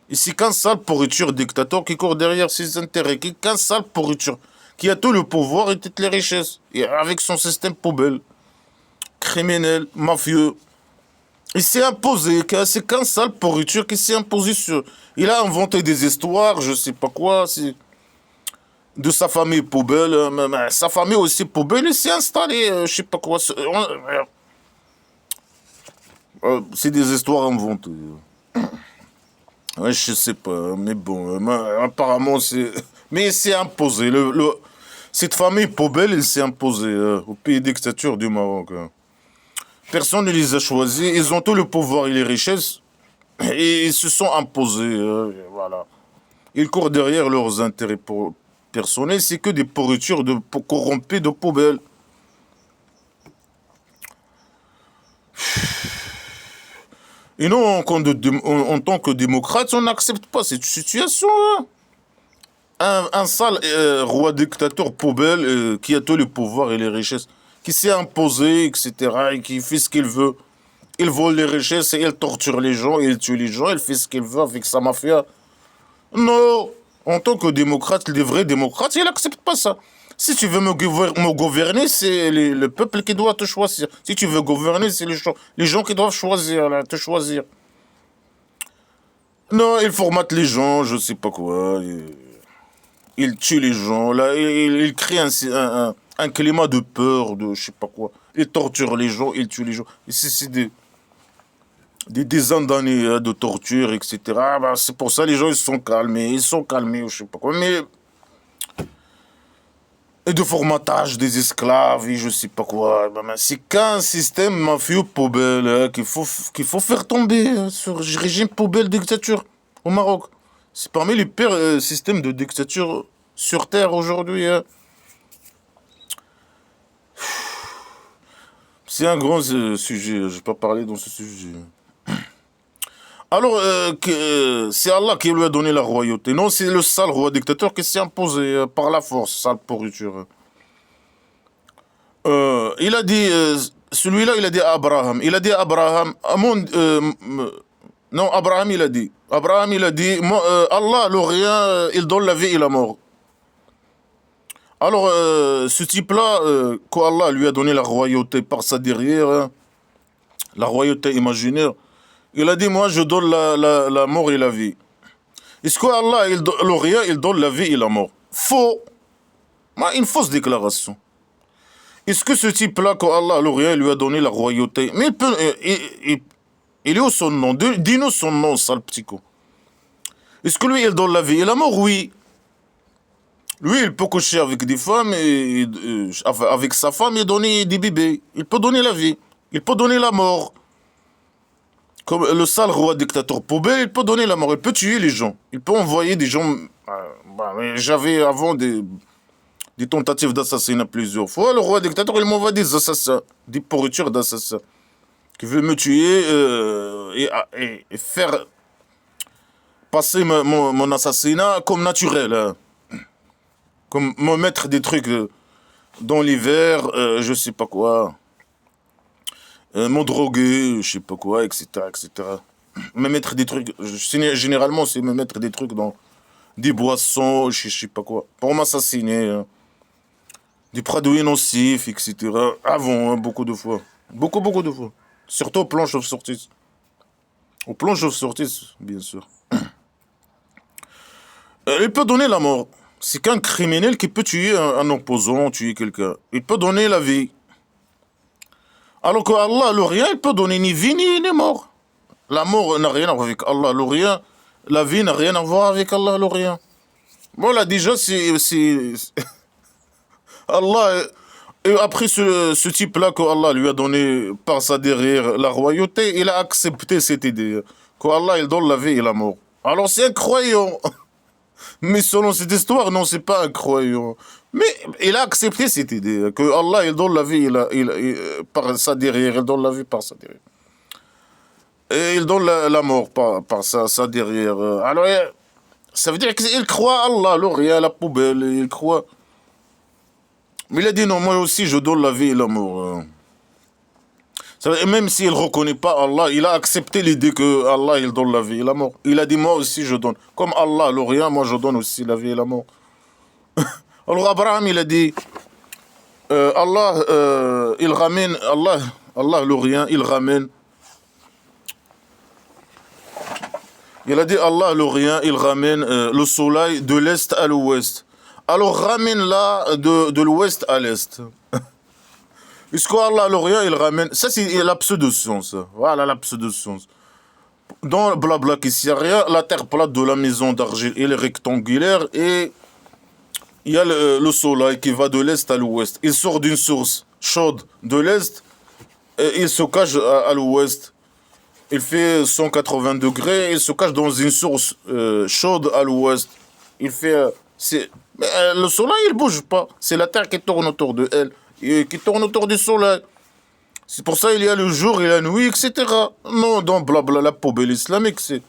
Ici, qu'un sale pourriture dictateur qui court derrière ses intérêts, qu'un sale pourriture, qui a tout le pouvoir et toutes les richesses, et avec son système poubelle, criminel, mafieux. Il s'est imposé, c'est qu'un sale pourriture qui s'est imposé sur... Il a inventé des histoires, je sais pas quoi, de sa famille poubelle, sa famille aussi poubelle, il s'est installé, je sais pas quoi. C'est des histoires inventées. Ouais, je sais pas, mais bon, apparemment c'est... Mais il s'est imposé, cette famille poubelle, il s'est imposé au pays dictature du Maroc. Personne ne les a choisis, ils ont tout le pouvoir et les richesses, et ils se sont imposés, voilà. Ils courent derrière leurs intérêts personnels, c'est que des pourritures de corrompus de poubelle. Et nous, en tant que démocrates, on n'accepte pas cette situation. Hein. Un sale roi dictateur poubelle qui a tout le pouvoir et les richesses, qui s'est imposé, etc., et qui fait ce qu'il veut. Il vole les richesses et il torture les gens, il tue les gens, il fait ce qu'il veut avec sa mafia. Non, en tant que démocrate, les vrais démocrates, ils n'acceptent pas ça. Si tu veux me gouverner, c'est le peuple qui doit te choisir. Si tu veux gouverner, c'est les gens qui doivent choisir, là, te choisir. Non, ils formatent les gens, je sais pas quoi. Ils tuent les gens, là, ils créent un climat de peur, de je sais pas quoi. Ils torturent les gens, ils tuent les gens. Et c'est des dizaines d'années de torture, etc. Bah, c'est pour ça que les gens ils sont calmés, je sais pas quoi. Mais et de formatage des esclaves et je sais pas quoi. Bah, c'est qu'un système mafieux poubelle qu'il faut faire tomber ce régime poubelle dictature au Maroc. C'est parmi les pires systèmes de dictature sur Terre aujourd'hui. Hein. C'est un grand sujet, je ne vais pas parler dans ce sujet. Alors, c'est Allah qui lui a donné la royauté. Non, c'est le sale roi dictateur qui s'est imposé par la force, sale pourriture. Il a dit, celui-là, il a dit à Abraham. Il a dit à Abraham, non, Abraham, il a dit. Abraham, il a dit, Allah, l'Orient, il donne la vie et la mort. Alors, ce type-là, qu'Allah lui a donné la royauté par sa derrière, hein, la royauté imaginaire, il a dit, moi, je donne la mort et la vie. Est-ce qu'Allah, l'Orient, il donne la vie et la mort? Faux. Une fausse déclaration. Est-ce que ce type-là, qu'Allah, l'Orient, lui a donné la royauté, mais il est où son nom? Dis-nous son nom, sale petit con. Est-ce que lui, il donne la vie et la mort? Oui. Lui, il peut coucher avec des femmes, avec sa femme et donner des bébés. Il peut donner la vie. Il peut donner la mort. Comme le sale roi dictateur poubelle, il peut donner la mort. Il peut tuer les gens. Il peut envoyer des gens... mais j'avais avant des tentatives d'assassinat plusieurs fois. Le roi dictateur, il m'envoie des assassins. Des pourritures d'assassins. Qui veut me tuer et faire passer mon assassinat comme naturel. Hein. Comme me mettre des trucs dans l'hiver, je sais pas quoi. Me droguer, je sais pas quoi, etc., etc. Me mettre des trucs, généralement, c'est me mettre des trucs dans des boissons, je sais pas quoi. Pour m'assassiner. Hein. des produits nocifs, etc. Avant, hein, beaucoup de fois. Beaucoup de fois. Surtout au plan chauve-sortis. Au plan chauve-sortis, bien sûr. Il peut donner la mort. C'est qu'un criminel qui peut tuer un opposant, tuer quelqu'un. Il peut donner la vie. Alors que Allah, le rien, il peut donner ni vie ni mort. La mort n'a rien à voir avec Allah, le rien. La vie n'a rien à voir avec Allah, le rien. Voilà, déjà, Allah, et après ce type-là que Allah lui a donné par sa derrière la royauté, il a accepté cette idée. Que Allah, il donne la vie et la mort. Alors c'est un croyant. Mais selon cette histoire, non, c'est pas un croyant. Mais il a accepté cette idée. Que Allah, il donne la vie par sa derrière. Il donne la vie par sa derrière. Et il donne la mort par sa derrière. Alors, ça veut dire qu'il croit à Allah, le rien, la poubelle, il croit. Mais il a dit non, moi aussi je donne la vie et la mort. Et même s'il ne reconnaît pas Allah, il a accepté l'idée que Allah il donne la vie et la mort. Il a dit moi aussi je donne. Comme Allah, le rien, moi je donne aussi la vie et la mort. Alors Abraham il a dit Allah, il ramène, Allah le rien, il ramène. Il a dit Allah le rien, il ramène le soleil de l'est à l'ouest. Alors ramène-la de l'ouest à l'est. Puisque Allah le rien, il ramène. Ça, c'est la pseudo-science. Voilà la pseudo-science. Dans Blabla Kissaria, la terre plate de la maison d'argile, elle est rectangulaire et il y a le soleil qui va de l'est à l'ouest. Il sort d'une source chaude de l'est et il se cache à l'ouest. Il fait 180 degrés, il se cache dans une source chaude à l'ouest. Il fait. Mais le soleil, il ne bouge pas. C'est la terre qui tourne autour de elle, et qui tourne autour du soleil. C'est pour ça qu'il y a le jour et la nuit, etc. Non, dans blabla, la poubelle islamique, c'est.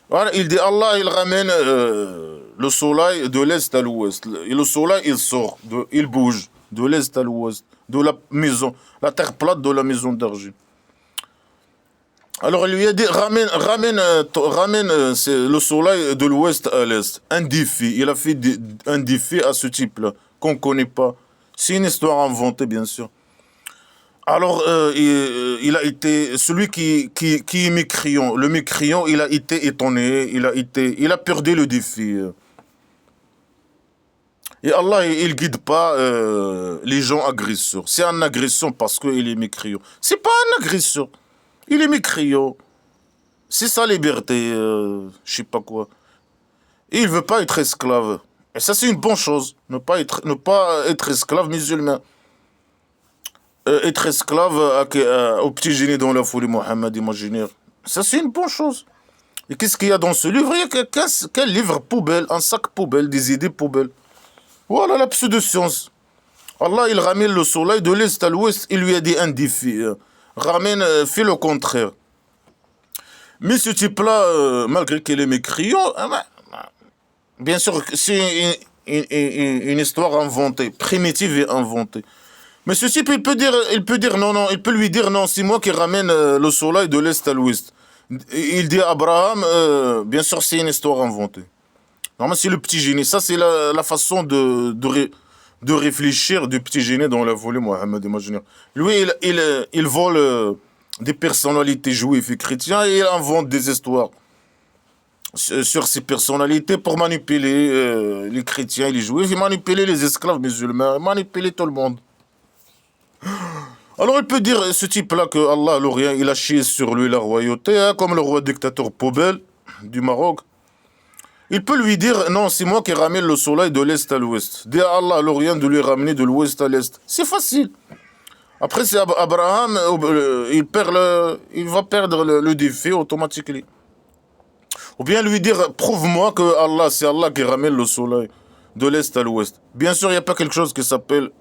Voilà, il dit Allah, il ramène le soleil de l'est à l'ouest. Et le soleil, il sort, il bouge de l'est à l'ouest, de la maison, la terre plate de la maison d'argile. Alors il lui a dit ramène le soleil de l'ouest à l'est. Un défi. Il a fait un défi à ce type-là qu'on ne connaît pas. C'est une histoire inventée, bien sûr. Alors il a été celui qui est mécréant. Le mécréant, il a été étonné. Il a perdu le défi. Et Allah, il guide pas les gens agresseurs. C'est un agresseur parce qu'il est mécréant. C'est pas un agresseur. Il est mécréant. C'est sa liberté, je sais pas quoi. Et il veut pas être esclave. Et ça, c'est une bonne chose. Ne pas être esclave musulman. Être esclave au petit génie dans la folie Mohammed imaginaire. Ça, c'est une bonne chose. Et qu'est-ce qu'il y a dans ce livre? Il y a quel livre poubelle, un sac poubelle, des idées poubelles. Voilà la pseudo-science. Allah, il ramène le soleil de l'est à l'ouest. Il lui a dit un défi. Fais le contraire. Mais ce type-là, malgré qu'il est mécréant, bien sûr, c'est une histoire inventée, primitive et inventée. Mais ce type, il peut dire non, il peut lui dire non, c'est moi qui ramène le soleil de l'est à l'ouest. Il dit à Abraham, bien sûr, c'est une histoire inventée. Normalement, c'est le petit génie. Ça, c'est la façon de réfléchir du petit génie dans la volée Mohammed imaginaire. Lui, il vole des personnalités juives et chrétiennes et il invente des histoires sur ces personnalités pour manipuler les chrétiens et les juifs et manipuler les esclaves musulmans, manipuler tout le monde. Alors il peut dire, ce type-là, que Allah, le rien, il a chié sur lui la royauté, hein, comme le roi dictateur Poubelle du Maroc. Il peut lui dire, non, c'est moi qui ramène le soleil de l'est à l'ouest. Dis à Allah, le rien, de lui ramener de l'ouest à l'est. C'est facile. Après, c'est Abraham, il va perdre le défi automatiquement. Ou bien lui dire, prouve-moi que Allah, c'est Allah qui ramène le soleil de l'est à l'ouest. Bien sûr, il n'y a pas quelque chose qui s'appelle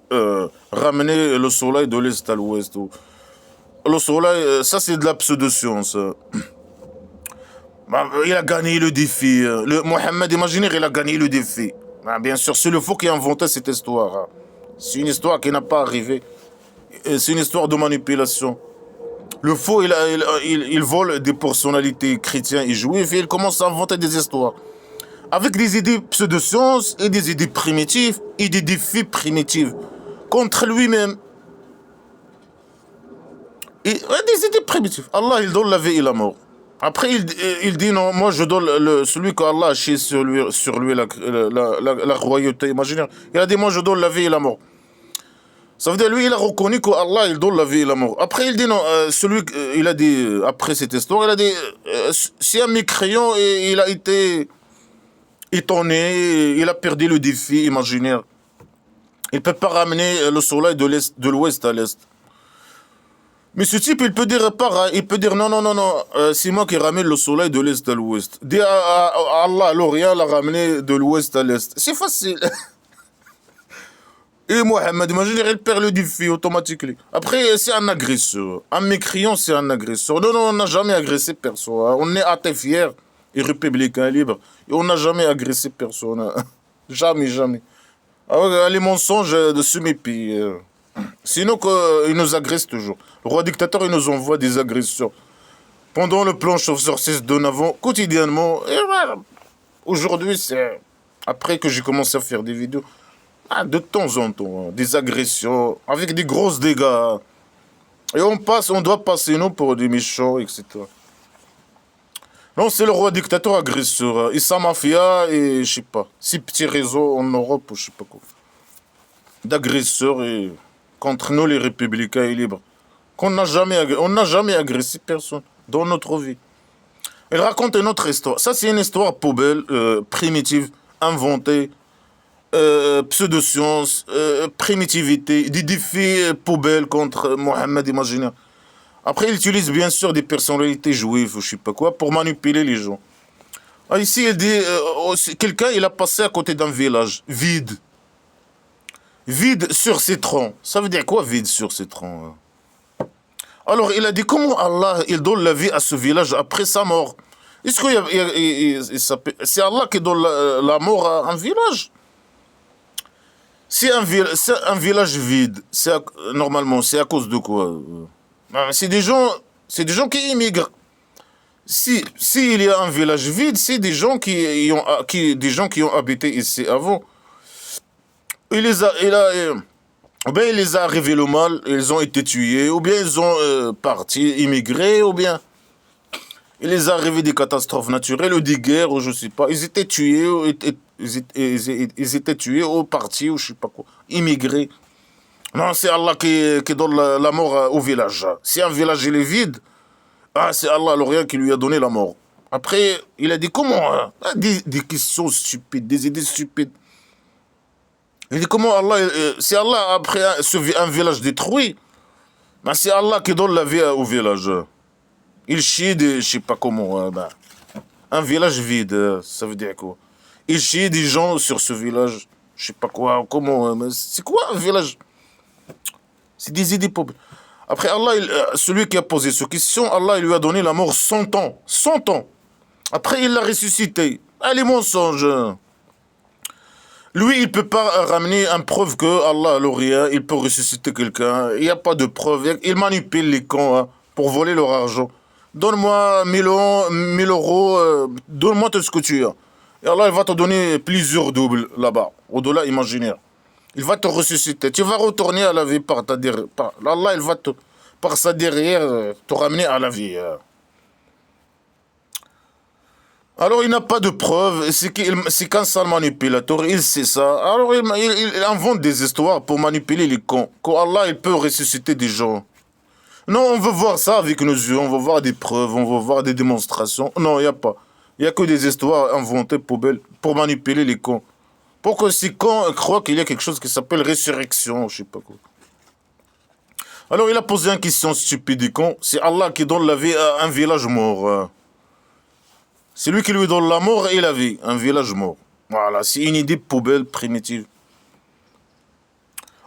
ramener le soleil de l'est à l'ouest. Le soleil, ça c'est de la pseudo-science. Il a gagné le défi. Mohammed imaginaire, il a gagné le défi. Bien sûr, c'est le faux qui a inventé cette histoire. C'est une histoire qui n'a pas arrivé. C'est une histoire de manipulation. Le faux, il vole des personnalités chrétiennes et juives et il commence à inventer des histoires. Avec des idées pseudo-sciences et des idées primitives et des défis primitifs. contre lui-même. Et des idées primitives. Allah, il donne la vie et la mort. Après, il dit non, moi je donne celui qu'Allah a chié sur lui la royauté imaginaire. Il a dit, moi je donne la vie et la mort. Ça veut dire, lui, il a reconnu qu'Allah, il donne la vie et la mort. Après, il dit non, il a dit, après cette histoire, il a dit, si un mécréant, il a été étonné, il a perdu le défi imaginaire. Il ne peut pas ramener le soleil de l'ouest à l'est. Mais ce type, il peut dire pareil, il peut dire non, non, non, non, c'est moi qui ramène le soleil de l'est à l'ouest. Dis à Allah, l'Orient l'a ramené de l'ouest à l'est. C'est facile. Et Mohamed, imagine, il perd le défi automatiquement. Après, c'est un agresseur. Un mécréant, c'est un agresseur. Non, non, on n'a jamais agressé personne. On est athée fier et républicain libre. Et on n'a jamais agressé personne. Jamais, jamais. Les mensonges de ce pays. Sinon, ils nous agressent toujours. Le roi dictateur, il nous envoie des agresseurs. Pendant le plan Chauffeur 6 de Navon, quotidiennement. Et voilà. Aujourd'hui, c'est après que j'ai commencé à faire des vidéos. De temps en temps, des agressions, avec des grosses dégâts. Et on doit passer, nous, pour des méchants, etc. Non, c'est le roi dictateur agresseur. Et sa mafia, et je sais pas, ces petits réseaux en Europe, ou je sais pas quoi. D'agresseurs et contre nous, les républicains et libres. On n'a jamais agressé personne dans notre vie. Il raconte une autre histoire. Ça, c'est une histoire poubelle, primitive, inventée, pseudo-science, primitivité, des défis poubelles contre Mohamed imaginaire. Après, il utilise bien sûr des personnalités juives ou je sais pas quoi pour manipuler les gens. Ici, il dit, quelqu'un, il a passé à côté d'un village vide. Vide sur ses troncs. Ça veut dire quoi, vide sur ses troncs? Alors, il a dit, comment Allah, il donne la vie à ce village après sa mort? Est-ce que c'est Allah qui donne la mort à un village? C'est un village vide. Normalement, c'est à cause de quoi? C'est des gens qui immigrent. Si il y a un village vide, c'est des gens qui ont habité ici avant. Ou bien il les a arrivés le mal, ils ont été tués, ou bien ils ont parti, immigré, ou bien il les a arrivés des catastrophes naturelles, ou des guerres, ou je sais pas. Ils étaient tués, ils étaient tués, ou partis, ou je sais pas quoi, immigrés. Non, c'est Allah qui donne la mort au village. Si un village il est vide, c'est Allah l'Orient qui lui a donné la mort. Après, il a dit comment des questions stupides, des idées stupides. Il dit comment Allah, c'est Allah après un village détruit, mais c'est Allah qui donne la vie au village. Il chie je sais pas comment. Un village vide, ça veut dire quoi? Il chie des gens sur ce village, je sais pas quoi, comment. C'est quoi un village? C'est des idées pauvres. Après Allah, celui qui a posé cette question, Allah il lui a donné la mort 100 ans. 100 ans. Après il l'a ressuscité. Les mensonges. Lui, il ne peut pas ramener une preuve que Allah, l'Orient, il peut ressusciter quelqu'un. Il n'y a pas de preuve. Il manipule les cons pour voler leur argent. Donne-moi 1000 euros, donne-moi tout ce que tu as. Et Allah, il va te donner plusieurs doubles là-bas, au-delà imaginaire. Il va te ressusciter. Tu vas retourner à la vie par ta derrière. Allah, il va par sa derrière te ramener à la vie. Alors, il n'a pas de preuves, c'est qu'un sale manipulateur, il sait ça. Alors, il invente des histoires pour manipuler les cons. Qu'Allah, il peut ressusciter des gens. Non, on veut voir ça avec nos yeux, on veut voir des preuves, on veut voir des démonstrations. Non, il n'y a pas. Il n'y a que des histoires inventées pour manipuler les cons. Pour que ces cons croient qu'il y a quelque chose qui s'appelle résurrection, je sais pas quoi. Alors, il a posé une question stupide et con. C'est Allah qui donne la vie à un village mort. C'est lui qui lui donne la mort et la vie, un village mort. Voilà, c'est une idée poubelle primitive.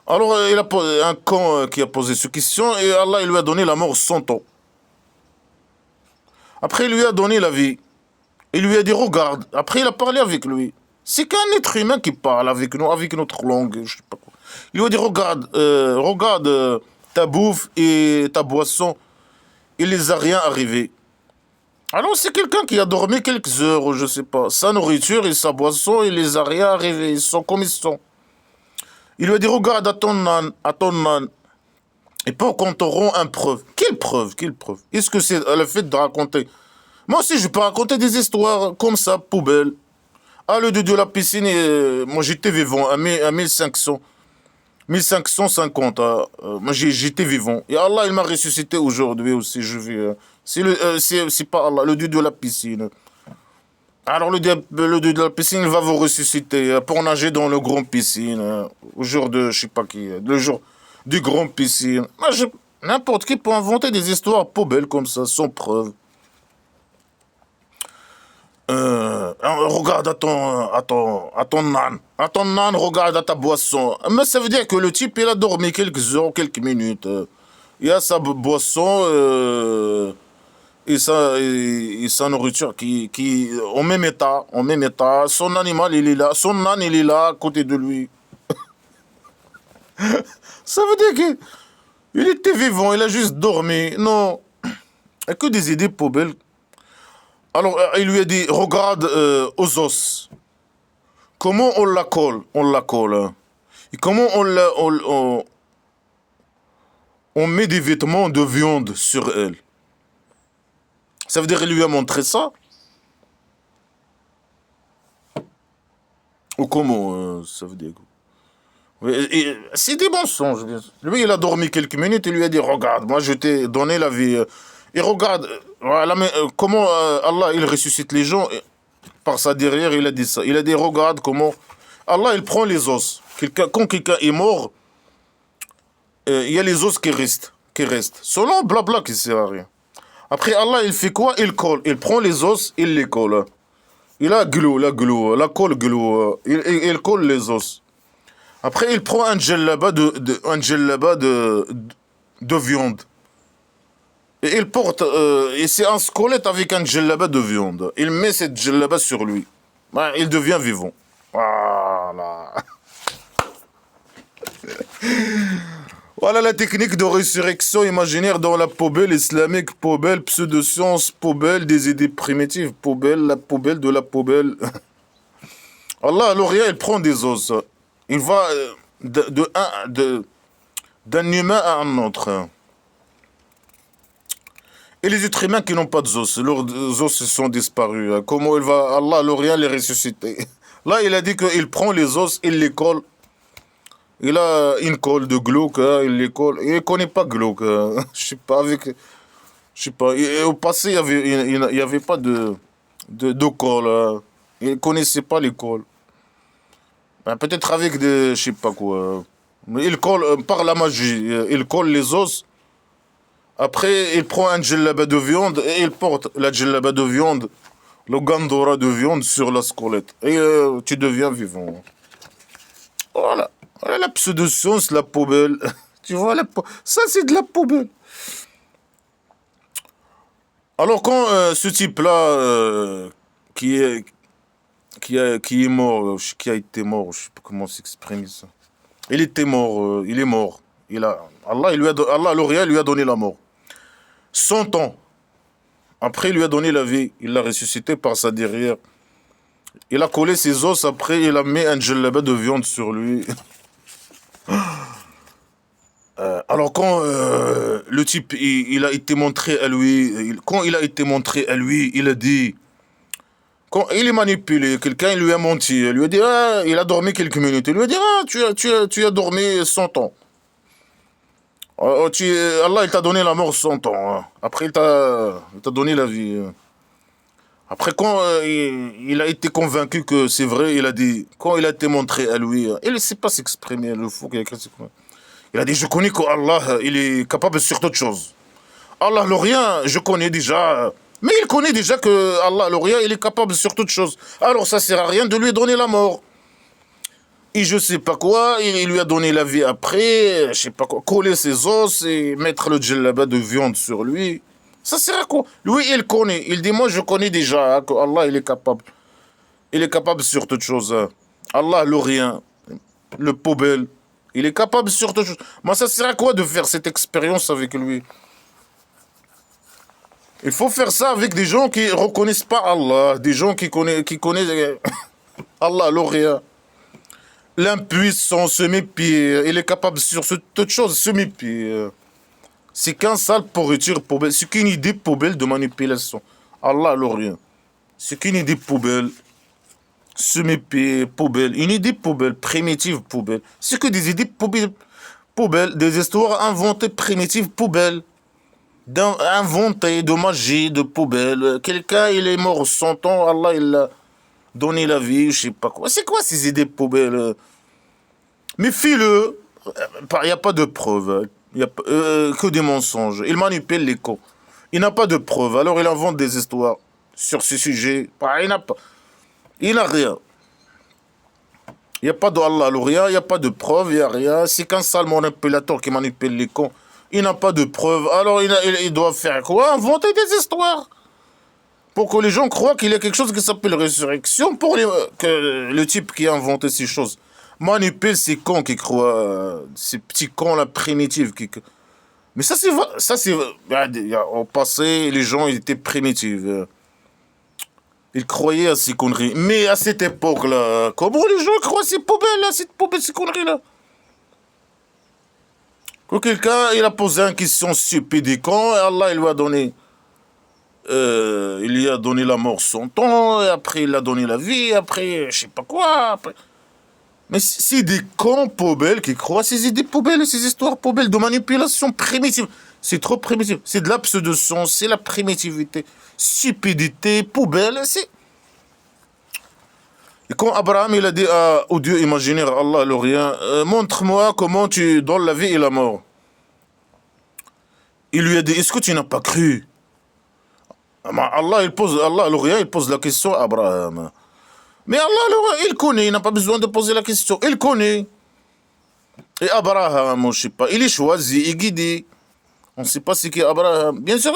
Alors, il a un con qui a posé cette question et Allah il lui a donné la mort 100 ans. Après, il lui a donné la vie. Il lui a dit, regarde. Après, il a parlé avec lui. C'est qu'un être humain qui parle avec nous, avec notre langue, je sais pas quoi. Il lui a dit, regarde ta bouffe et ta boisson. Il les a rien arrivé. Alors, c'est quelqu'un qui a dormi quelques heures, je sais pas. Sa nourriture et sa boisson, il les a rien arrivés. Ils sont comme ils sont. Il lui a dit, regarde à ton âne. Et pour qu'on te rend une preuve. Quelle preuve? Quelle preuve? Est-ce que c'est le fait de raconter? Moi aussi, je peux raconter des histoires comme ça, poubelle. Ah, le dieu de la piscine, moi j'étais vivant à 1500. 1550, moi j'étais vivant. Et Allah, il m'a ressuscité aujourd'hui aussi, je vis. C'est pas Allah, le dieu de la piscine. Alors le dieu de la piscine, il va vous ressusciter pour nager dans le grand piscine. Au jour de, je sais pas qui, le jour du grand piscine. N'importe qui peut inventer des histoires poubelles comme ça, sans preuve. Regarde à ton âne. À ton âne, regarde à ta boisson. Mais ça veut dire que le type, il a dormi quelques heures, quelques minutes. Il a sa boisson et sa nourriture qui au même état, au même état. Son animal, il est là. Son âne, il est là, à côté de lui. Ça veut dire qu'il était vivant, il a juste dormi. Non. Il n'y a que des idées poubelles. Alors, il lui a dit, regarde aux os. Comment on la colle? On la colle. Hein. Et comment on met des vêtements de viande sur elle? Ça veut dire qu'il lui a montré ça? Ou comment ça veut dire? C'est des mensonges. Lui, il a dormi quelques minutes, il lui a dit, regarde, moi je t'ai donné la vie. Et regarde, voilà, mais, comment Allah, il ressuscite les gens. Par ça derrière, il a dit ça. Il a dit, regarde comment Allah, il prend les os. Quand quelqu'un est mort, il y a les os qui restent. Selon blabla qui sert à rien. Après, Allah, il fait quoi? Il colle. Il prend les os, il les colle. Il a glou, la colle glou. Il colle les os. Après, il prend un djellaba de viande. Et il porte, et c'est un squelette avec un djellaba de viande. Il met cette djellaba sur lui. Ben, il devient vivant. Voilà. Voilà la technique de résurrection imaginaire dans la poubelle islamique, poubelle pseudo-science, poubelle des idées primitives, poubelle, la poubelle de la poubelle. Allah, l'Orient, il prend des os. Il va d'un humain à un autre. Et les êtres humains qui n'ont pas d'os, leurs os sont disparus. Comment il va, Allah, l'Orient, les ressusciter? Là, il a dit qu'il prend les os, il les colle. Il a une colle de glauque, il les colle. Il ne connaît pas glauque. Je sais pas, avec. Je sais pas. Au passé, il y avait pas de colle. Il ne connaissait pas les colles. Ben, peut-être avec des. Je sais pas quoi. Mais il colle, par la magie, il colle les os. Après, il prend un djellaba de viande et il porte la djellaba de viande, le gandora de viande sur la squelette. Et tu deviens vivant. Voilà. Voilà la pseudo-science, la poubelle. Tu vois, ça c'est de la poubelle. Alors quand ce type-là, qui est mort, qui a été mort, je sais pas comment s'exprimer ça. Il était mort, il est mort. Allah, l'Orient lui a donné la mort. 100 ans. Après, il lui a donné la vie. Il l'a ressuscité par sa derrière. Il a collé ses os. Après, il a mis un djellaba de viande sur lui. Alors, quand le type, il a été montré à lui, quand il a été montré à lui, il a dit, quand il est manipulé, quelqu'un lui a menti, il lui a dit, ah, il a dormi quelques minutes. Il lui a dit, ah, tu as dormi 100 ans. Allah, il t'a donné la mort 100 ans. Hein. Après, il t'a donné la vie. Après, quand il a été convaincu que c'est vrai, il a dit, quand il a été montré à lui, il ne sait pas s'exprimer, le fou qu'il a écrit. Il a dit, je connais qu'Allah, il est capable sur toutes choses. Allah, l'Orient, je connais déjà. Mais il connaît déjà que Allah, l'Orient, il est capable sur toutes choses. Alors, ça ne sert à rien de lui donner la mort. Et je sais pas quoi, il lui a donné la vie après, je sais pas quoi, coller ses os et mettre le djellaba de viande sur lui. Ça sert à quoi? Lui, il connaît. Il dit, moi, je connais déjà que Allah, il est capable. Il est capable sur toutes choses. Allah, l'Orient, le poubelle, il est capable sur toutes choses. Moi, ça sert à quoi de faire cette expérience avec lui? Il faut faire ça avec des gens qui reconnaissent pas Allah, des gens qui connaissent Allah, l'Orient. L'impuissant se mépie. Il est capable sur toute chose, se mépie. C'est qu'un sale pourriture poubelle. C'est qu'une idée poubelle de manipulation. Allah le rien. C'est qu'une idée poubelle. Se mépie, poubelle. Une idée poubelle, primitive poubelle. C'est que des idées poubelles, des histoires inventées primitives poubelles. Inventées de magie, de poubelle. Quelqu'un, il est mort 100 ans, Allah, il l'a donné la vie, je sais pas quoi. C'est quoi ces idées poubelles? Méfie-le. Il n'y a pas de preuves. Il n'y a que des mensonges. Il manipule les cons. Il n'a pas de preuves. Alors il invente des histoires sur ce sujet. Il n'a pas. Il n'a rien. Il n'y a pas d'Allah, rien. Il n'y a pas de preuves. Il n'y a rien. C'est qu'un sale manipulateur qui manipule les cons. Il n'a pas de preuves. Alors il doit faire quoi? Inventer des histoires. Pour que les gens croient qu'il y a quelque chose qui s'appelle résurrection. Pour que le type qui a inventé ces choses manipule ces cons qui croient, ces petits cons là primitifs mais ça c'est au passé les gens ils étaient primitifs, ils croyaient à ces conneries, mais à cette époque là comment les gens croient à ces poubelles là, ces conneries là, que quelqu'un il a posé une question stupide et con et Allah il lui a donné il lui a donné la mort 100 ans et après il a donné la vie après je sais pas quoi après. Mais c'est des cons poubelles qui croient à ces idées poubelles, ces histoires poubelles de manipulation primitive. C'est trop primitif. C'est de la pseudo-science, c'est la primitivité, stupidité, poubelle. Et quand Abraham il a dit au Dieu imaginaire, Allah le rien, montre-moi comment tu donnes la vie et la mort. Il lui a dit, est-ce que tu n'as pas cru? Allah le rien, il pose la question à Abraham. Mais Allah, il connaît, il n'a pas besoin de poser la question. Il connaît. Et Abraham, je sais pas, il est choisi, il est guidé. On ne sait pas ce qu'est Abraham. Bien sûr,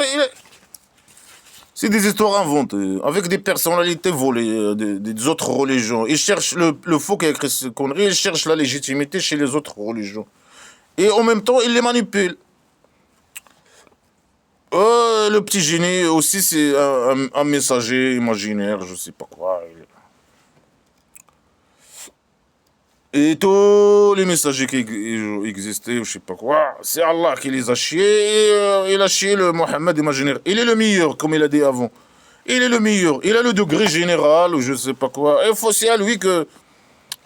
c'est des histoires inventées, avec des personnalités volées des autres religions. Il cherche le faux qui a écrit ces conneries, il cherche la légitimité chez les autres religions. Et en même temps, il les manipule. Le petit génie aussi, c'est un messager imaginaire, je sais pas quoi. Et tous les messagers qui existaient, je sais pas quoi, c'est Allah qui les a chiés. Et, il a chié le Mohammed imaginaire. Il est le meilleur, comme il a dit avant. Il est le meilleur. Il a le degré général, ou je sais pas quoi. Et c'est à lui que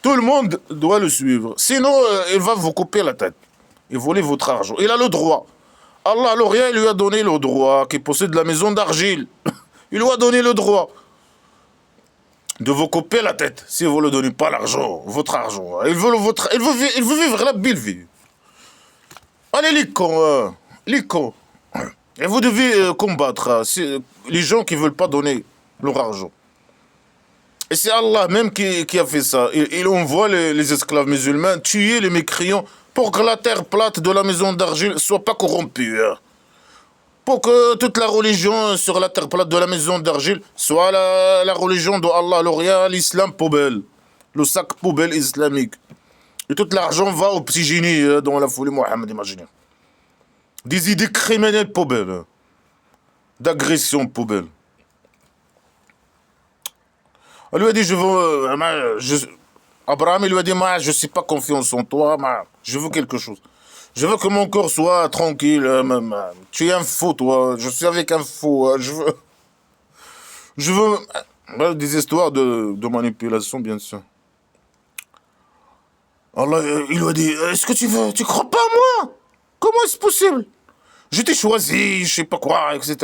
tout le monde doit le suivre. Sinon, il va vous couper la tête. Et voler votre argent. Il a le droit. Allah, le rien, il lui a donné le droit, qui possède la maison d'argile. Il lui a donné le droit de vous couper la tête si vous ne le donnez pas l'argent, votre argent. Il veut vivre la belle vie. Allez les cons, les cons. Et vous devez combattre les gens qui ne veulent pas donner leur argent. Et c'est Allah même qui a fait ça. Il envoie les esclaves musulmans tuer les mécréants pour que la terre plate de la maison d'argile ne soit pas corrompue. Pour que toute la religion sur la terre plate de la maison d'argile soit la religion de Allah, l'Orient, l'islam poubelle, le sac poubelle islamique. Et tout l'argent va au petit génie dans la folie Mohammed, imaginez. Des idées criminelles poubelles, d'agression poubelle. Elle lui a dit, Abraham il lui a dit, je ne suis pas confiance en toi, je veux quelque chose. Je veux que mon corps soit tranquille. Tu es un faux, toi. Je suis avec un faux. Je veux des histoires de manipulation, bien sûr. Allah, il lui a dit, est-ce que tu crois pas à moi? Comment est-ce possible? Je t'ai choisi, je sais pas quoi, etc.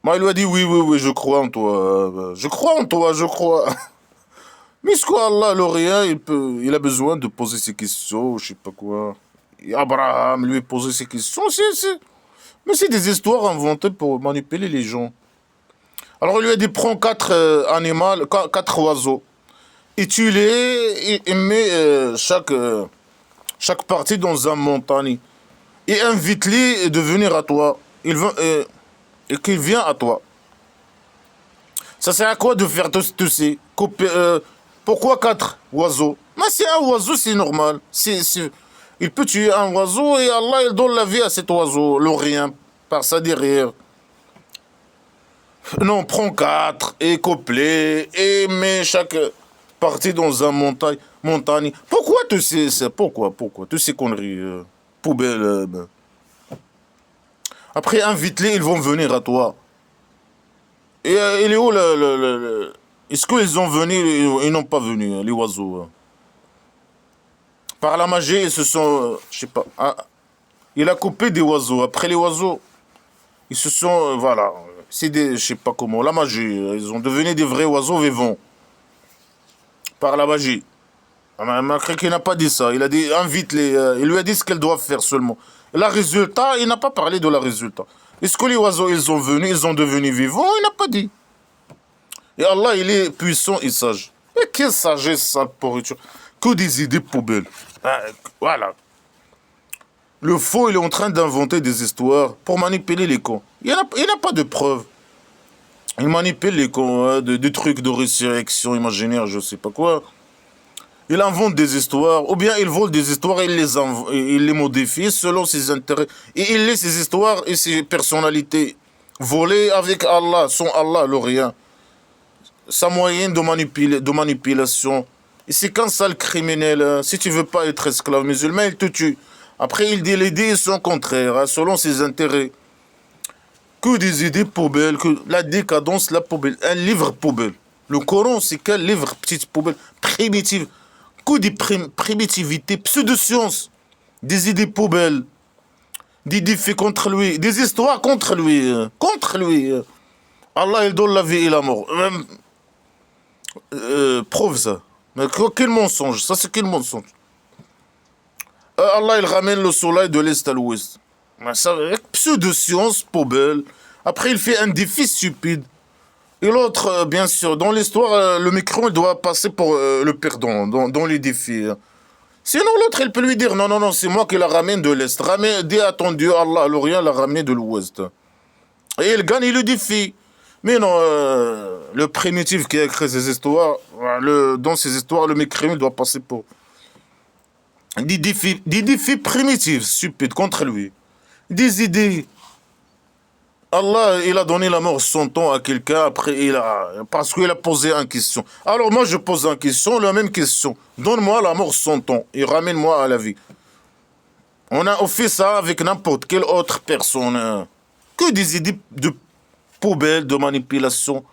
Moi, il lui a dit, oui, je crois en toi. Je crois en toi, je crois. Mais est-ce qu'Allah, le rien, il a besoin de poser ses questions, je sais pas quoi. Et Abraham lui a posé ses questions. Mais c'est des histoires inventées pour manipuler les gens. Alors il lui a dit, prends 4 animaux, 4 oiseaux. Et tue-les et mets chaque partie dans un montagne. Et invite-les de venir à toi. Et qu'il vienne à toi. Ça sert à quoi de faire tout ces pourquoi 4 oiseaux? Mais c'est un oiseau, c'est normal. Il peut tuer un oiseau et Allah il donne la vie à cet oiseau, le rien, par sa derrière. Non, prends 4 et coupe-les et mets parti dans un montagne. Pourquoi tous pourquoi tous ces conneries, poubelles, après, invite-les, ils vont venir à toi. Et il est où est-ce qu'ils ont venu, ils n'ont pas venu, les oiseaux, par la magie, ils se sont, je sais pas, il a coupé des oiseaux. Après les oiseaux, ils se sont, voilà, c'est des, je sais pas comment, la magie. Ils ont devenu des vrais oiseaux vivants. Par la magie. Macron n'a pas dit ça. Il a dit, invite-les. Il lui a dit ce qu'elle doit faire seulement. Et le résultat, il n'a pas parlé de la résultat. Est-ce que les oiseaux, ils sont venus, ils sont devenus vivants? Il n'a pas dit. Et Allah, il est puissant et sage. Mais quelle sagesse, ça, pourriture. Que des idées poubelles. Voilà. Le faux, il est en train d'inventer des histoires pour manipuler les cons. Il n'a pas de preuves. Il manipule les cons, hein, des trucs de résurrection imaginaire, je sais pas quoi. Il invente des histoires, ou bien il vole des histoires et il les modifie selon ses intérêts. Et il laisse ses histoires et ses personnalités voler avec Allah, son Allah, le rien. Sa moyenne de manipulation. Et c'est qu'un sale criminel. Hein. Si tu veux pas être esclave musulman, il te tue. Après, il dit les idées sont contraires, hein, selon ses intérêts. Que des idées poubelles, que la décadence, la poubelle. Un livre poubelle. Le Coran, c'est quel livre, petite poubelle, primitive. Que des primitivités, pseudo-sciences. Des idées poubelles. Des défis contre lui. Des histoires contre lui. Contre lui. Allah, il donne la vie et la mort. Prouve ça. Mais quel mensonge. Ça, c'est quel mensonge. Allah, il ramène le soleil de l'est à l'ouest. Pseudo-science, poubelle. Après, il fait un défi stupide. Et l'autre, bien sûr, dans l'histoire, le micro, il doit passer pour le perdant dans les défis. Sinon, l'autre, il peut lui dire, non, non, non, c'est moi qui la ramène de l'est. Dis à ton Dieu, Allah, l'Orient l'a ramené de l'ouest. Et il gagne le défi. Mais non, le primitif qui a écrit ces histoires, dans ces histoires, le mécréant doit passer pour des défis primitifs, stupides, contre lui. Des idées. Allah, il a donné la mort 100 ans à quelqu'un, après, parce qu'il a posé une question. Alors moi, je pose une question, la même question. Donne-moi la mort 100 ans et ramène-moi à la vie. On fait ça avec n'importe quelle autre personne. Hein. Que des idées de poubelle, de manipulation,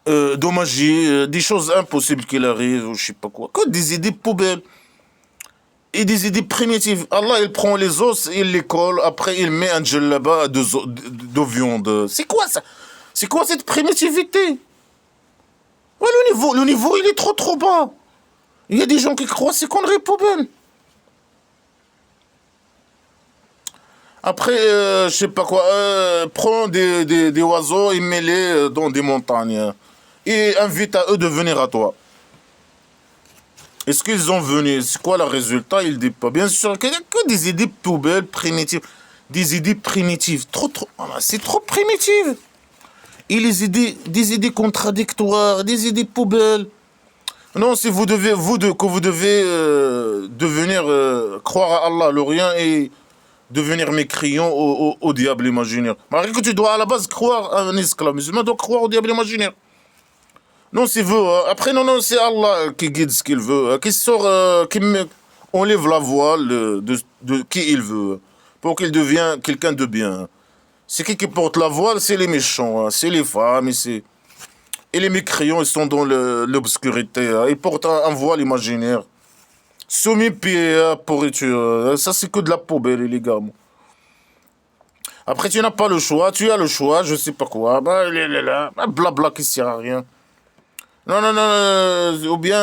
de magie, des choses impossibles qu'il arrive, ou je sais pas quoi. Que des idées poubelles. Et des idées primitives. Allah, il prend les os, il les colle, après il met un djellaba de viande. C'est quoi ça? C'est quoi cette primitivité? Ouais, le niveau, il est trop bas. Il y a des gens qui croient ces conneries poubelles. Après, je sais pas quoi, prends des oiseaux et mets-les dans des montagnes. Et invite à eux de venir à toi. Est-ce qu'ils ont venu? C'est quoi le résultat? Il dit pas. Bien sûr, que des idées poubelles, primitives. Des idées primitives. C'est trop primitif. Et des idées contradictoires, des idées poubelles. Non, si vous devez, que vous devez devenir, croire à Allah, le rien, et devenir mécréant au diable imaginaire. Malgré que tu dois à la base croire à un esclave musulman, doit croire au diable imaginaire. Non, s'il veut. Après, non, c'est Allah qui guide ce qu'il veut. Qui sort, enlève la voile de qui il veut. Pour qu'il devienne quelqu'un de bien. C'est qui porte la voile? C'est les méchants. Hein. C'est les femmes. Et les mécréants, ils sont dans l'obscurité. Hein. Ils portent un voile imaginaire. Semi-pied, pourriture. Ça, c'est que de la poubelle, les gars. Après, tu n'as pas le choix. Tu as le choix, je sais pas quoi. Bah, il est là. Blabla qui sert à rien. Non, non, non, ou bien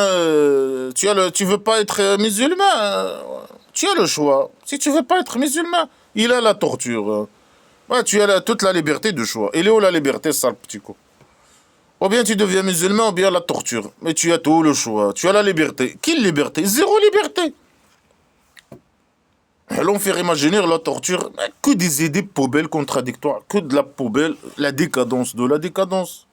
tu veux pas être musulman, tu as le choix. Si tu veux pas être musulman, il a la torture. Ouais, tu as toute la liberté de choix. Il est où la liberté, sale petit coup? Ou bien tu deviens musulman, ou bien la torture. Mais tu as tout le choix. Tu as la liberté. Quelle liberté? Zéro liberté. L'enfer imaginaire, la torture, que des idées poubelles contradictoires, que de la poubelle, la décadence de la décadence.